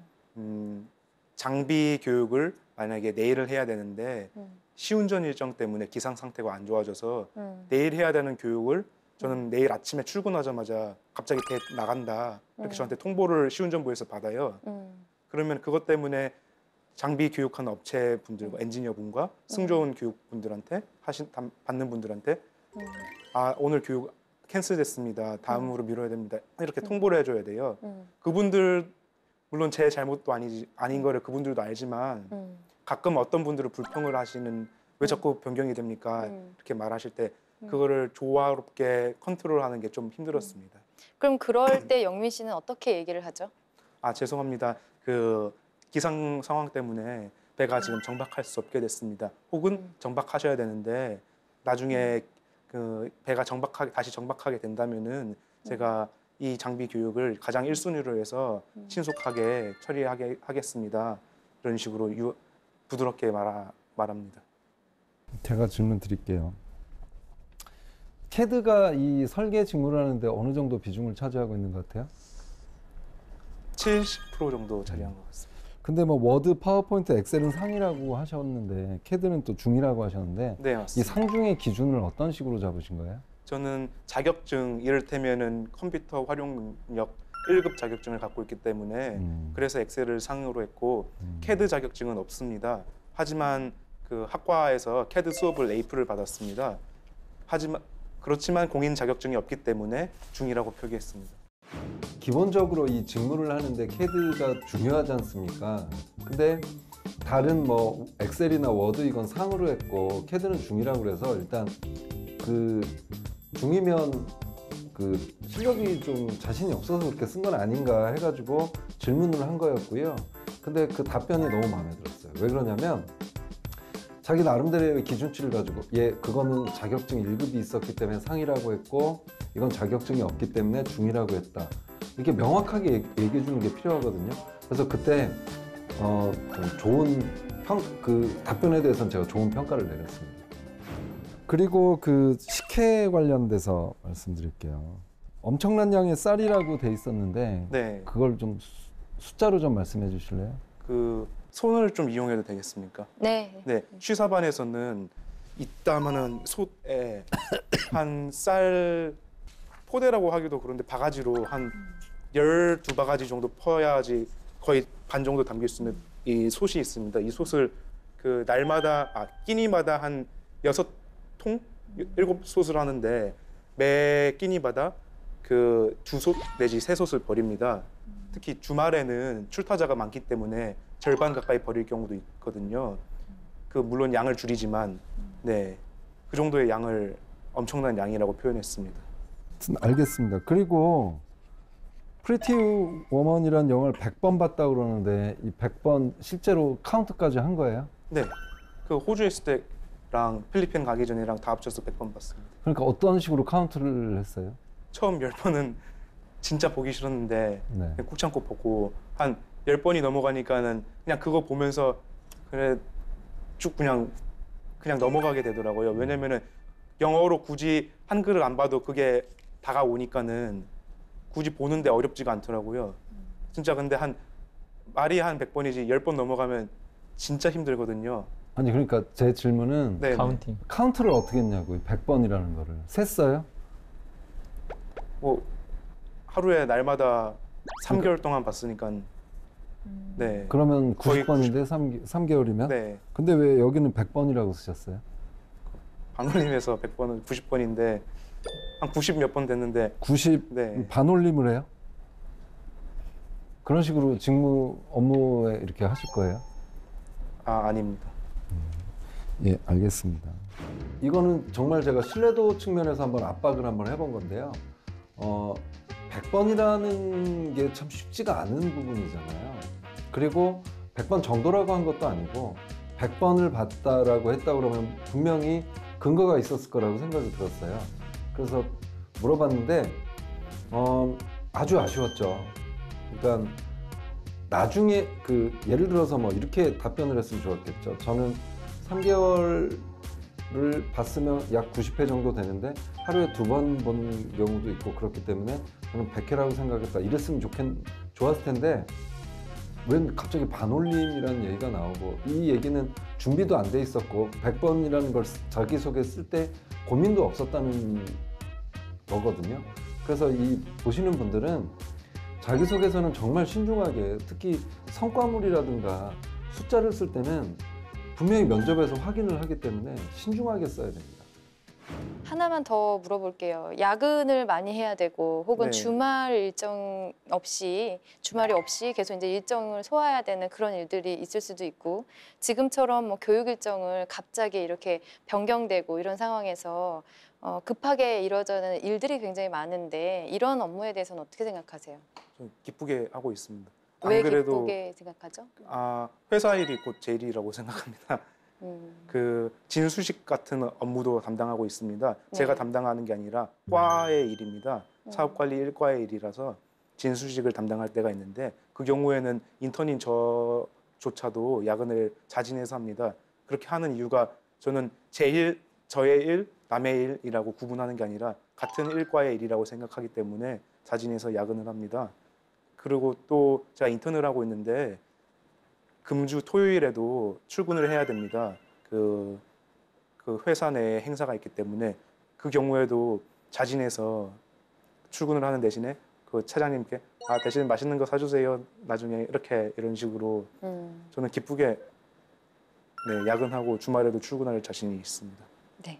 장비 교육을 만약에 내일을 해야 되는데 시운전 일정 때문에 기상 상태가 안 좋아져서 내일 해야 되는 교육을 저는 내일 아침에 출근하자마자 갑자기 나간다 이렇게 저한테 통보를 시운전부에서 받아요. 그러면 그것 때문에 장비 교육하는 업체 분들과 엔지니어 분과 승조원 교육 분들한테 받는 분들한테 아, 오늘 교육 캔슬됐습니다. 다음으로 미뤄야 됩니다. 이렇게 통보를 해줘야 돼요. 그분들 물론 제 잘못도 아닌 거를 그분들도 알지만 가끔 어떤 분들은 불평을 하시는 왜 자꾸 변경이 됩니까? 이렇게 말하실 때 그거를 조화롭게 컨트롤하는 게 좀 힘들었습니다. 그럼 그럴 때 영민 씨는 어떻게 얘기를 하죠? 아, 죄송합니다. 그 기상 상황 때문에 배가 지금 정박할 수 없게 됐습니다. 혹은 정박하셔야 되는데 나중에 그 배가 다시 정박하게 된다면은 제가 이 장비 교육을 가장 1순위로 해서 신속하게 처리하겠습니다. 이런 식으로 부드럽게 말합니다. 제가 질문 드릴게요. CAD가 이 설계 직무를 하는데 어느 정도 비중을 차지하고 있는 것 같아요? 70% 정도 차지한 것 같습니다. 근데 뭐 워드, 파워포인트, 엑셀은 상이라고 하셨는데 CAD는 또 중이라고 하셨는데 네, 이 맞습니다. 상중의 기준을 어떤 식으로 잡으신 거예요? 저는 자격증, 이를테면은 컴퓨터 활용 능력 1급 자격증을 갖고 있기 때문에 그래서 엑셀을 상으로 했고 CAD 자격증은 없습니다. 하지만 그 학과에서 CAD 수업을 A프를 받았습니다. 그렇지만 공인 자격증이 없기 때문에 중이라고 표기했습니다. 기본적으로 이 직무를 하는데 CAD가 중요하지 않습니까? 근데 다른 뭐 엑셀이나 워드 이건 상으로 했고 CAD는 중이라고 그래서 일단 그 중이면 그 실력이 좀 자신이 없어서 그렇게 쓴 건 아닌가 해가지고 질문을 한 거였고요. 근데 그 답변이 너무 마음에 들었어요. 왜 그러냐면 자기 나름대로의 기준치를 가지고 그거는 자격증 1급이 있었기 때문에 상이라고 했고 이건 자격증이 없기 때문에 중이라고 했다. 이렇게 명확하게 얘기해 주는 게 필요하거든요. 그래서 그때 좀 좋은 그 답변에 대해서는 제가 좋은 평가를 내렸습니다. 그리고 그 식혜 관련돼서 말씀드릴게요. 엄청난 양의 쌀이라고 돼 있었는데 네. 그걸 좀 숫자로 좀 말씀해 주실래요? 그 손을 좀 이용해도 되겠습니까? 네. 네. 취사반에서는 이따만한 솥에 한 쌀 포대라고 하기도 그런데 바가지로 한 12바가지 정도 퍼야지 거의 반 정도 담길 수 있는 이 솥이 있습니다. 이 솥을 그 날마다 끼니마다 한 6통, 7솥을 하는데 매 끼니마다 그 2솥 내지 3솥을 버립니다. 특히 주말에는 출타자가 많기 때문에 절반 가까이 버릴 경우도 있거든요. 그 물론 양을 줄이지만 그 정도의 양을 엄청난 양이라고 표현했습니다. 알겠습니다. 그리고 프리티 워먼이라는 영화를 100번 봤다고 그러는데 이 100번 실제로 카운트까지 한 거예요? 네. 그 호주에 있을 때랑 필리핀 가기 전이랑 다 합쳐서 100번 봤습니다. 그러니까 어떤 식으로 카운트를 했어요? 처음 10번은 진짜 보기 싫었는데 네. 꾹 참고 보고 한 10번이 넘어가니까는 그냥 그거 보면서 그래 쭉 그냥 넘어가게 되더라고요. 왜냐면은 영어로 굳이 한글을 안 봐도 그게 다가오니까는 굳이 보는데 어렵지가 않더라고요. 진짜 근데 말이 한 100번이지 10번 넘어가면 진짜 힘들거든요. 아니 그러니까 제 질문은 네네. 카운트를 어떻게 했냐고요. 100번이라는 거를 셌어요? 뭐 하루에 날마다 3개월 동안 봤으니까 네. 그러면 거의 90번인데 3개월이면? 네. 근데 왜 여기는 100번이라고 쓰셨어요? 반올림에서 100번은 90번인데 한 90 몇 번 됐는데 90 네. 반올림을 해요? 그런 식으로 직무 업무에 이렇게 하실 거예요? 아닙니다. 예, 알겠습니다. 이거는 정말 제가 신뢰도 측면에서 한번 압박을 한번 해본 건데요. 100번이라는 게 참 쉽지가 않은 부분이잖아요. 그리고 100번 정도라고 한 것도 아니고 100번을 봤다라고 했다 그러면 분명히 근거가 있었을 거라고 생각이 들었어요. 그래서 물어봤는데 아주 아쉬웠죠. 그러니까 나중에 예를 들어서 뭐 이렇게 답변을 했으면 좋았겠죠. 저는 3개월을 봤으면 약 90회 정도 되는데 하루에 2번 본 경우도 있고 그렇기 때문에 저는 100회라고 생각했다. 이랬으면 좋았을 텐데 왜 갑자기 반올림이라는 얘기가 나오고 이 얘기는 준비도 안 돼 있었고 100번이라는 걸 자기소개 쓸 때 고민도 없었다는 거거든요. 그래서 이 보시는 분들은 자기소개서는 정말 신중하게 특히 성과물이라든가 숫자를 쓸 때는 분명히 면접에서 확인을 하기 때문에 신중하게 써야 됩니다. 하나만 더 물어볼게요. 야근을 많이 해야 되고 혹은 네. 주말이 없이 계속 이제 일정을 소화해야 되는 그런 일들이 있을 수도 있고 지금처럼 뭐 교육 일정을 갑자기 이렇게 변경되고 이런 상황에서 급하게 이루어지는 일들이 굉장히 많은데 이런 업무에 대해서는 어떻게 생각하세요? 좀 기쁘게 하고 있습니다. 왜 안 그래도 기쁘게 생각하죠? 회사 일이 곧 제 일이라고 생각합니다. 그 진수식 같은 업무도 담당하고 있습니다. 제가 담당하는 게 아니라 과의 일입니다. 사업관리 1과의 일이라서 진수식을 담당할 때가 있는데 그 경우에는 인턴인 저조차도 야근을 자진해서 합니다. 그렇게 하는 이유가 저는 제1, 저의 일, 남의 일이라고 구분하는 게 아니라 같은 일과의 일이라고 생각하기 때문에 자진해서 야근을 합니다. 그리고 또 제가 인턴을 하고 있는데 금주 토요일에도 출근을 해야 됩니다. 그 회사 내에 행사가 있기 때문에 그 경우에도 자진해서 출근을 하는 대신에 그 차장님께 대신 맛있는 거 사주세요. 나중에 이런 식으로 저는 기쁘게 야근하고 주말에도 출근할 자신이 있습니다. 네.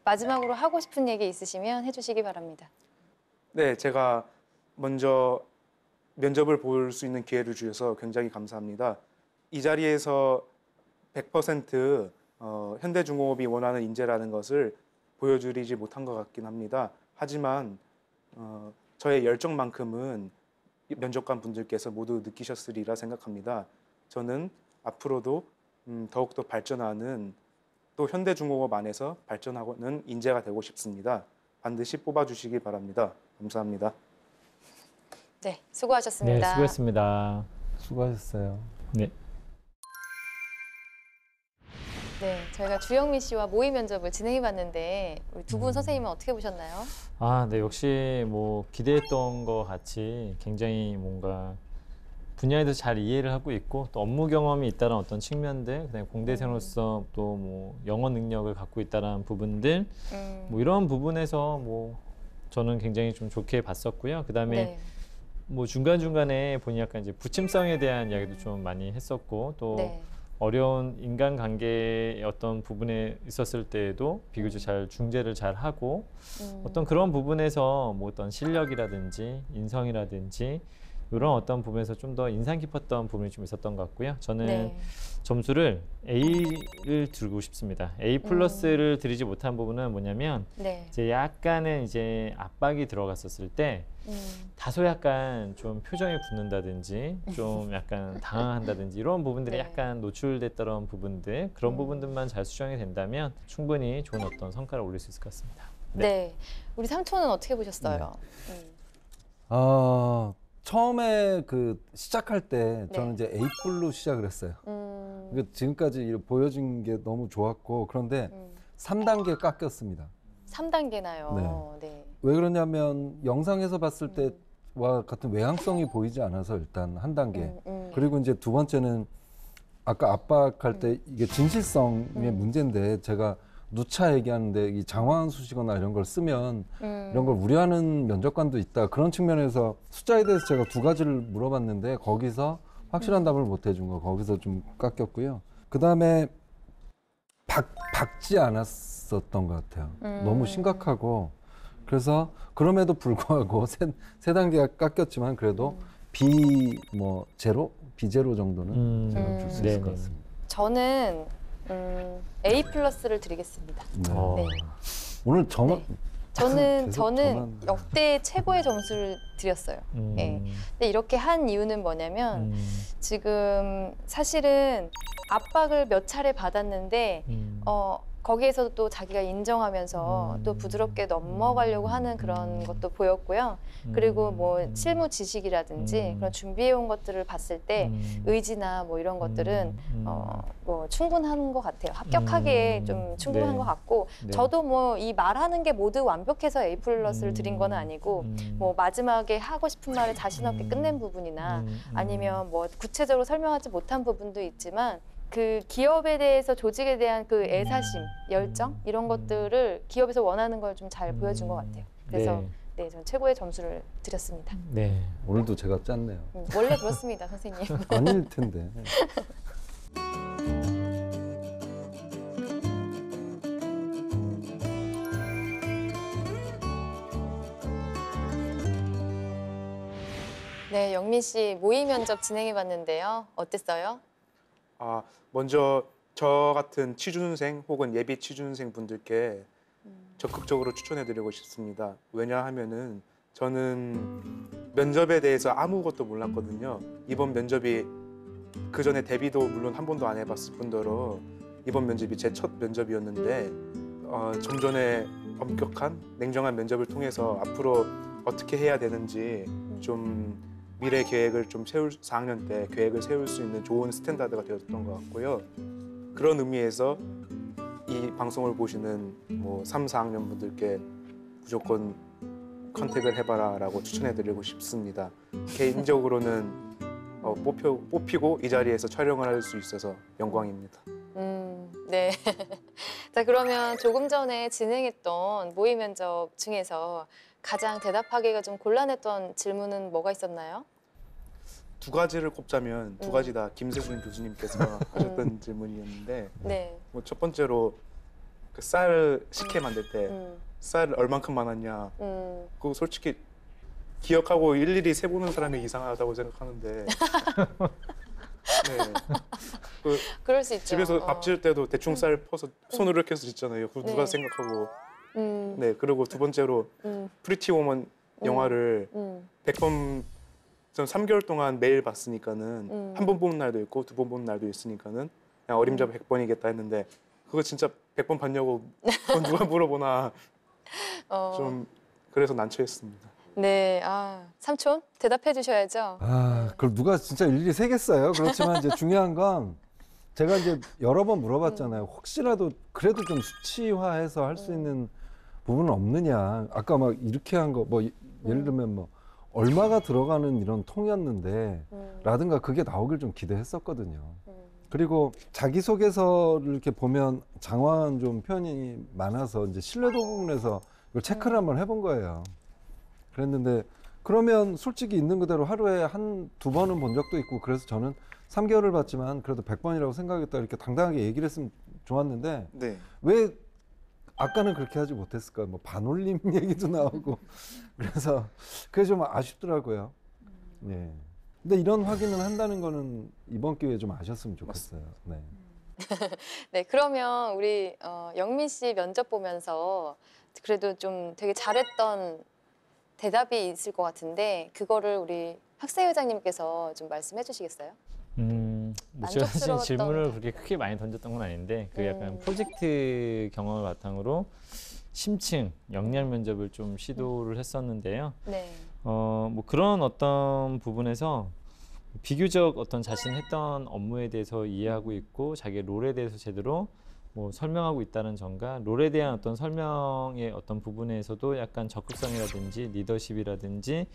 마지막으로 하고 싶은 얘기 있으시면 해주시기 바랍니다. 네, 제가 먼저 면접을 볼 수 있는 기회를 주셔서 굉장히 감사합니다. 이 자리에서 100% 현대중공업이 원하는 인재라는 것을 보여드리지 못한 것 같긴 합니다. 하지만 저의 열정만큼은 면접관 분들께서 모두 느끼셨으리라 생각합니다. 저는 앞으로도 더욱더 발전하는 또 현대중공업 안에서 발전하는 인재가 되고 싶습니다. 반드시 뽑아주시기 바랍니다. 감사합니다. 네, 수고하셨습니다. 네, 수고했습니다. 수고하셨어요. 네. 네, 저희가 주영민 씨와 모의 면접을 진행해봤는데 우리 두 분 선생님은 어떻게 보셨나요? 네, 역시 뭐 기대했던 것 같이 굉장히 뭔가 분야에 대해서 잘 이해를 하고 있고 또 업무 경험이 있다는 어떤 측면들, 그다음에 공대생으로서 또 뭐 영어 능력을 갖고 있다는 부분들, 뭐 이런 부분에서 뭐 저는 굉장히 좀 좋게 봤었고요. 그다음에 네. 뭐 중간중간에 본인이 약간 이제 부침성에 대한 이야기도 좀 많이 했었고 또 네. 어려운 인간관계의 어떤 부분에 있었을 때에도 비교적 잘 중재를 잘 하고 어떤 그런 부분에서 뭐 어떤 실력이라든지 인성이라든지 이런 어떤 부분에서 좀 더 인상 깊었던 부분이 좀 있었던 것 같고요. 저는 네. 점수를 A를 드리고 싶습니다. A 플러스를 드리지 못한 부분은 뭐냐면 네. 이제 약간은 이제 압박이 들어갔었을 때 다소 약간 좀 표정이 굳는다든지 좀 약간 당황한다든지 이런 부분들이 네. 약간 노출됐던 부분들 그런 부분들만 잘 수정이 된다면 충분히 좋은 어떤 성과를 올릴 수 있을 것 같습니다. 네. 우리 삼촌은 어떻게 보셨어요? 처음에 그 시작할 때 저는 네. 이제 A뿔로 시작을 했어요. 그러니까 지금까지 보여준 게 너무 좋았고 그런데 3단계 깎였습니다. 3단계나요? 네. 왜 그러냐면 영상에서 봤을 때와 같은 외향성이 보이지 않아서 일단 한 단계. 그리고 이제 두 번째는 아까 압박할 때 이게 진실성의 문제인데 제가 누차 얘기하는데 이 장황한 수식어나 이런 걸 쓰면 이런 걸 우려하는 면접관도 있다. 그런 측면에서 숫자에 대해서 제가 두 가지를 물어봤는데 거기서 확실한 답을 못 해준 거 거기서 좀 깎였고요. 그다음에 박지 않았었던 것 같아요. 너무 심각하고 그래서 그럼에도 불구하고 세 단계가 깎였지만 그래도 비제로 정도는 제가 줄 수 있을 것 같습니다. 저는 A 플러스를 드리겠습니다. 네. 오늘 저는 역대 최고의 점수를 드렸어요. 네. 근데 이렇게 한 이유는 뭐냐면 지금 사실은 압박을 몇 차례 받았는데 거기에서도 또 자기가 인정하면서 또 부드럽게 넘어가려고 하는 그런 것도 보였고요. 그리고 뭐 실무 지식이라든지 그런 준비해온 것들을 봤을 때 의지나 뭐 이런 것들은 뭐 충분한 것 같아요. 합격하기에 좀 충분한 네. 것 같고 네. 저도 뭐 이 말하는 게 모두 완벽해서 A 플러스를 드린 건 아니고 뭐 마지막에 하고 싶은 말을 자신 없게 끝낸 부분이나 아니면 뭐 구체적으로 설명하지 못한 부분도 있지만 그 기업에 대해서 조직에 대한 그 애사심, 열정 이런 것들을 기업에서 원하는 걸 좀 잘 보여준 것 같아요. 그래서 네, 전 최고의 점수를 드렸습니다. 네, 오늘도 제가 짰네요. 원래 그렇습니다, 선생님. 아닐 텐데. 네, 영민 씨 모의 면접 진행해봤는데요. 어땠어요? 먼저 저 같은 취준생 혹은 예비 취준생 분들께 적극적으로 추천해드리고 싶습니다. 왜냐하면은 저는 면접에 대해서 아무것도 몰랐거든요. 이번 면접이 그 전에 대비도 물론 한 번도 안 해봤을 뿐더러 이번 면접이 제 첫 면접이었는데 좀 전에 엄격한 냉정한 면접을 통해서 앞으로 어떻게 해야 되는지 좀 미래 계획을 좀 4학년 때 계획을 세울 수 있는 좋은 스탠다드가 되었던 것 같고요. 그런 의미에서 이 방송을 보시는 뭐 3, 4학년 분들께 무조건 컨택을 해봐라라고 추천해드리고 싶습니다. 개인적으로는 뽑히고 이 자리에서 촬영을 할 수 있어서 영광입니다. 네. 자, 그러면 조금 전에 진행했던 모의 면접 중에서 가장 대답하기가 좀 곤란했던 질문은 뭐가 있었나요? 두 가지를 꼽자면 두 가지 다 김세준 교수님께서 하셨던 질문이었는데 네. 뭐 첫 번째로 그 쌀 식혜 만들 때 쌀 얼만큼 많았냐 그거 솔직히 기억하고 일일이 세보는 사람이 이상하다고 생각하는데 네. 그럴 수 있죠. 집에서 밥 지을 때도 대충 쌀 퍼서 손으로 이렇게 해서 짓잖아요. 그거 누가 생각하고 네. 그리고 두 번째로 프리티 워먼 영화를 100번 전 3개월 동안 매일 봤으니까는 한 번 보는 날도 있고 두 번 보는 날도 있으니까는 그냥 어림잡아 100번이겠다 했는데 그거 진짜 100번 봤냐고 그건 누가 물어보나 좀 그래서 난처했습니다. 네, 삼촌 대답해 주셔야죠. 그걸 누가 진짜 일일이 세겠어요. 그렇지만 이제 중요한 건 제가 이제 여러 번 물어봤잖아요. 혹시라도 그래도 좀 수치화해서 할 수 있는 부분은 없느냐. 아까 막 이렇게 한 거 뭐 예를 들면 뭐 얼마가 들어가는 이런 통이었는데 라든가 그게 나오길 좀 기대했었거든요. 그리고 자기소개서를 이렇게 보면 장황한 좀 표현이 많아서 이제 신뢰도 부분에서 이걸 체크를 한번 해본 거예요. 그랬는데 그러면 솔직히 있는 그대로 하루에 두 번은 본 적도 있고 그래서 저는 3개월을 봤지만 그래도 100번이라고 생각했다 이렇게 당당하게 얘기를 했으면 좋았는데 네. 왜 아까는 그렇게 하지 못했을까요? 뭐 반올림 얘기도 나오고 그래서 그게 좀 아쉽더라고요. 예. 근데 이런 확인을 한다는 거는 이번 기회에 좀 아셨으면 좋겠어요. 네. 네, 그러면 우리 영민 씨 면접 보면서 그래도 좀 되게 잘했던 대답이 있을 것 같은데 그거를 우리 학생회장님께서 좀 말씀해 주시겠어요? 뭐 제가 사실 질문을 그렇게 크게 많이 던졌던 건 아닌데 그 약간 프로젝트 경험을 바탕으로 심층 역량 면접을 좀 시도를 했었는데요. 네. 뭐 그런 어떤 부분에서 비교적 어떤 자신이 했던 업무에 대해서 이해하고 있고 자기의 롤에 대해서 제대로 뭐 설명하고 있다는 점과 롤에 대한 어떤 설명의 어떤 부분에서도 약간 적극성이라든지 리더십이라든지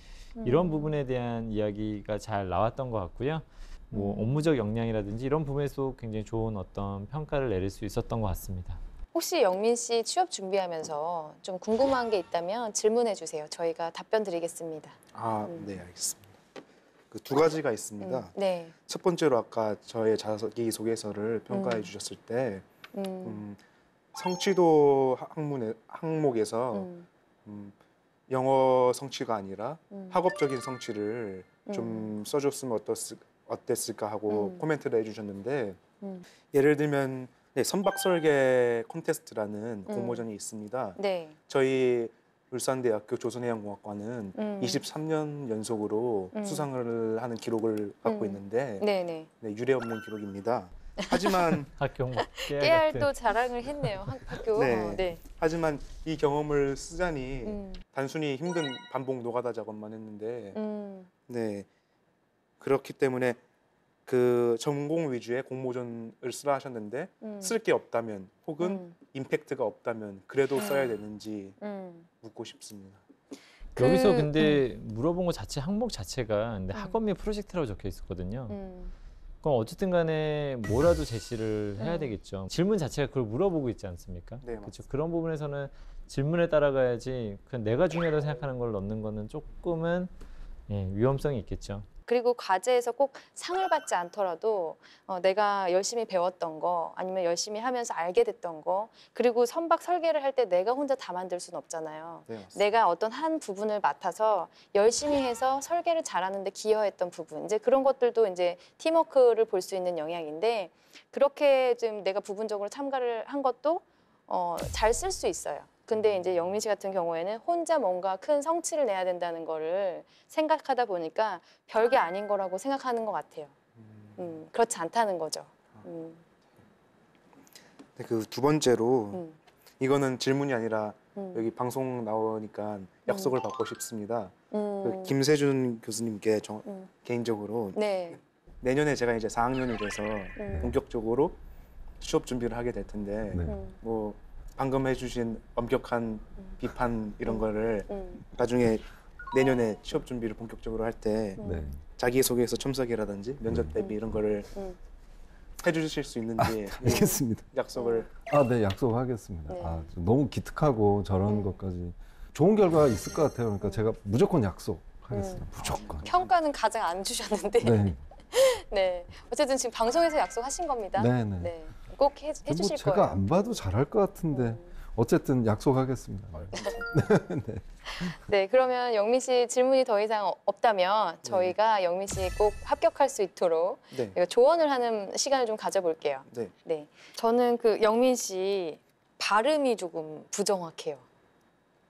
이런 부분에 대한 이야기가 잘 나왔던 것 같고요. 뭐 업무적 역량이라든지 이런 부분에서 굉장히 좋은 어떤 평가를 내릴 수 있었던 것 같습니다. 혹시 영민 씨 취업 준비하면서 좀 궁금한 게 있다면 질문해 주세요. 저희가 답변 드리겠습니다. 네, 알겠습니다. 그 두 가지가 있습니다. 네. 첫 번째로 아까 저의 자기소개서를 평가해 주셨을 때 성취도 항목에서 영어 성취가 아니라 학업적인 성취를 좀 써줬으면 어땠을까 하고 코멘트를 해주셨는데 예를 들면 선박설계 콘테스트라는 공모전이 있습니다. 네. 저희 울산대학교 조선해양공학과는 23년 연속으로 수상을 하는 기록을 갖고 있는데 네네. 네, 유례없는 기록입니다. 하지만 학교 깨알 또 자랑을 했네요. 학교. 네. 네. 하지만 이 경험을 쓰자니 단순히 힘든 반복 노가다 작업만 했는데 네 그렇기 때문에 그 전공 위주의 공모전을 쓰라 하셨는데 쓸 게 없다면 혹은 임팩트가 없다면 그래도 써야 되는지 묻고 싶습니다. 여기서 근데 물어본 것 자체 항목 자체가 근데 학업 및 프로젝트라고 적혀 있었거든요. 그럼 어쨌든 간에 뭐라도 제시를 해야 되겠죠. 질문 자체가 그걸 물어보고 있지 않습니까? 네, 그렇죠. 그런 부분에서는 질문에 따라가야지 그냥 내가 중요하다고 생각하는 걸 넣는 거는 조금은 위험성이 있겠죠. 그리고 과제에서 꼭 상을 받지 않더라도 내가 열심히 배웠던 거 아니면 열심히 하면서 알게 됐던 거 그리고 선박 설계를 할 때 내가 혼자 다 만들 수는 없잖아요. 네, 내가 어떤 한 부분을 맡아서 열심히 해서 설계를 잘하는 데 기여했던 부분 이제 그런 것들도 이제 팀워크를 볼 수 있는 영역인데 그렇게 좀 내가 부분적으로 참가를 한 것도 잘 쓸 수 있어요. 근데 이제 영민 씨 같은 경우에는 혼자 뭔가 큰 성취를 내야 된다는 거를 생각하다 보니까 별게 아닌 거라고 생각하는 것 같아요. 그렇지 않다는 거죠. 네, 그 두 번째로 이거는 질문이 아니라 여기 방송 나오니까 약속을 받고 싶습니다. 그 김세준 교수님께 개인적으로 네. 내년에 제가 이제 4학년이 돼서 본격적으로 취업 준비를 하게 될 텐데 뭐 방금 해주신 엄격한 비판 이런 거를 나중에 내년에 취업 준비를 본격적으로 할 때 자기소개서 첨삭이라든지 면접 대비 이런 거를 해주실 수 있는지 알겠습니다. 약속을 네, 약속하겠습니다. 네. 너무 기특하고 저런 것까지 좋은 결과가 있을 것 같아요. 그러니까 제가 무조건 약속하겠습니다. 무조건. 평가는 가장 안 주셨는데. 네. 네. 어쨌든 지금 방송에서 약속하신 겁니다. 네네. 네. 꼭 해주실 제가 거예요. 안 봐도 잘할 것 같은데 어쨌든 약속하겠습니다. 네. 네, 그러면 영민 씨 질문이 더 이상 없다면 저희가 영민 씨 꼭 합격할 수 있도록 조언을 하는 시간을 좀 가져볼게요. 네. 저는 그 영민 씨 발음이 조금 부정확해요.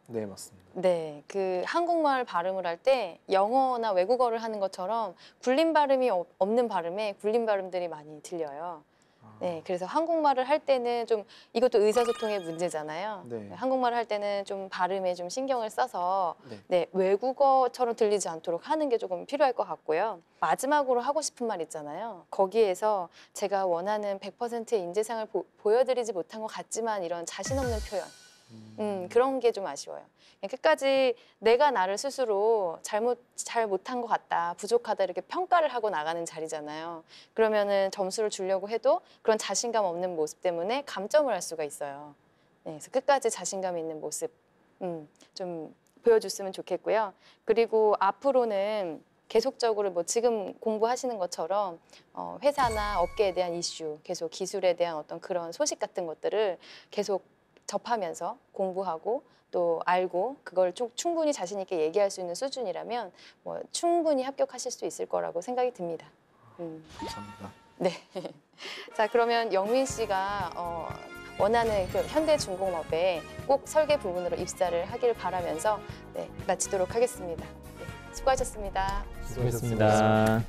네, 맞습니다. 네, 그 한국말 발음을 할 때 영어나 외국어를 하는 것처럼 굴림 발음이 없는 발음에 굴림 발음들이 많이 들려요. 네, 그래서 한국말을 할 때는 좀 이것도 의사소통의 문제잖아요. 한국말을 할 때는 좀 발음에 좀 신경을 써서 외국어처럼 들리지 않도록 하는 게 조금 필요할 것 같고요. 마지막으로 하고 싶은 말 있잖아요. 거기에서 제가 원하는 100%의 인재상을 보여드리지 못한 것 같지만 이런 자신 없는 표현, 그런 게 좀 아쉬워요. 끝까지 내가 나를 스스로 잘 못한 것 같다, 부족하다 이렇게 평가를 하고 나가는 자리잖아요. 그러면은 점수를 주려고 해도 그런 자신감 없는 모습 때문에 감점을 할 수가 있어요. 네, 그래서 끝까지 자신감 있는 모습 좀 보여줬으면 좋겠고요. 그리고 앞으로는 계속적으로 뭐 지금 공부하시는 것처럼 회사나 업계에 대한 이슈, 계속 기술에 대한 어떤 그런 소식 같은 것들을 계속 접하면서 공부하고 또 알고 그걸 충분히 자신 있게 얘기할 수 있는 수준이라면 뭐 충분히 합격하실 수 있을 거라고 생각이 듭니다. 감사합니다. 네. 자, 그러면 영민 씨가 원하는 그 현대중공업에 꼭 설계 부문으로 입사를 하기를 바라면서 마치도록 하겠습니다. 네, 수고하셨습니다. 수고하셨습니다.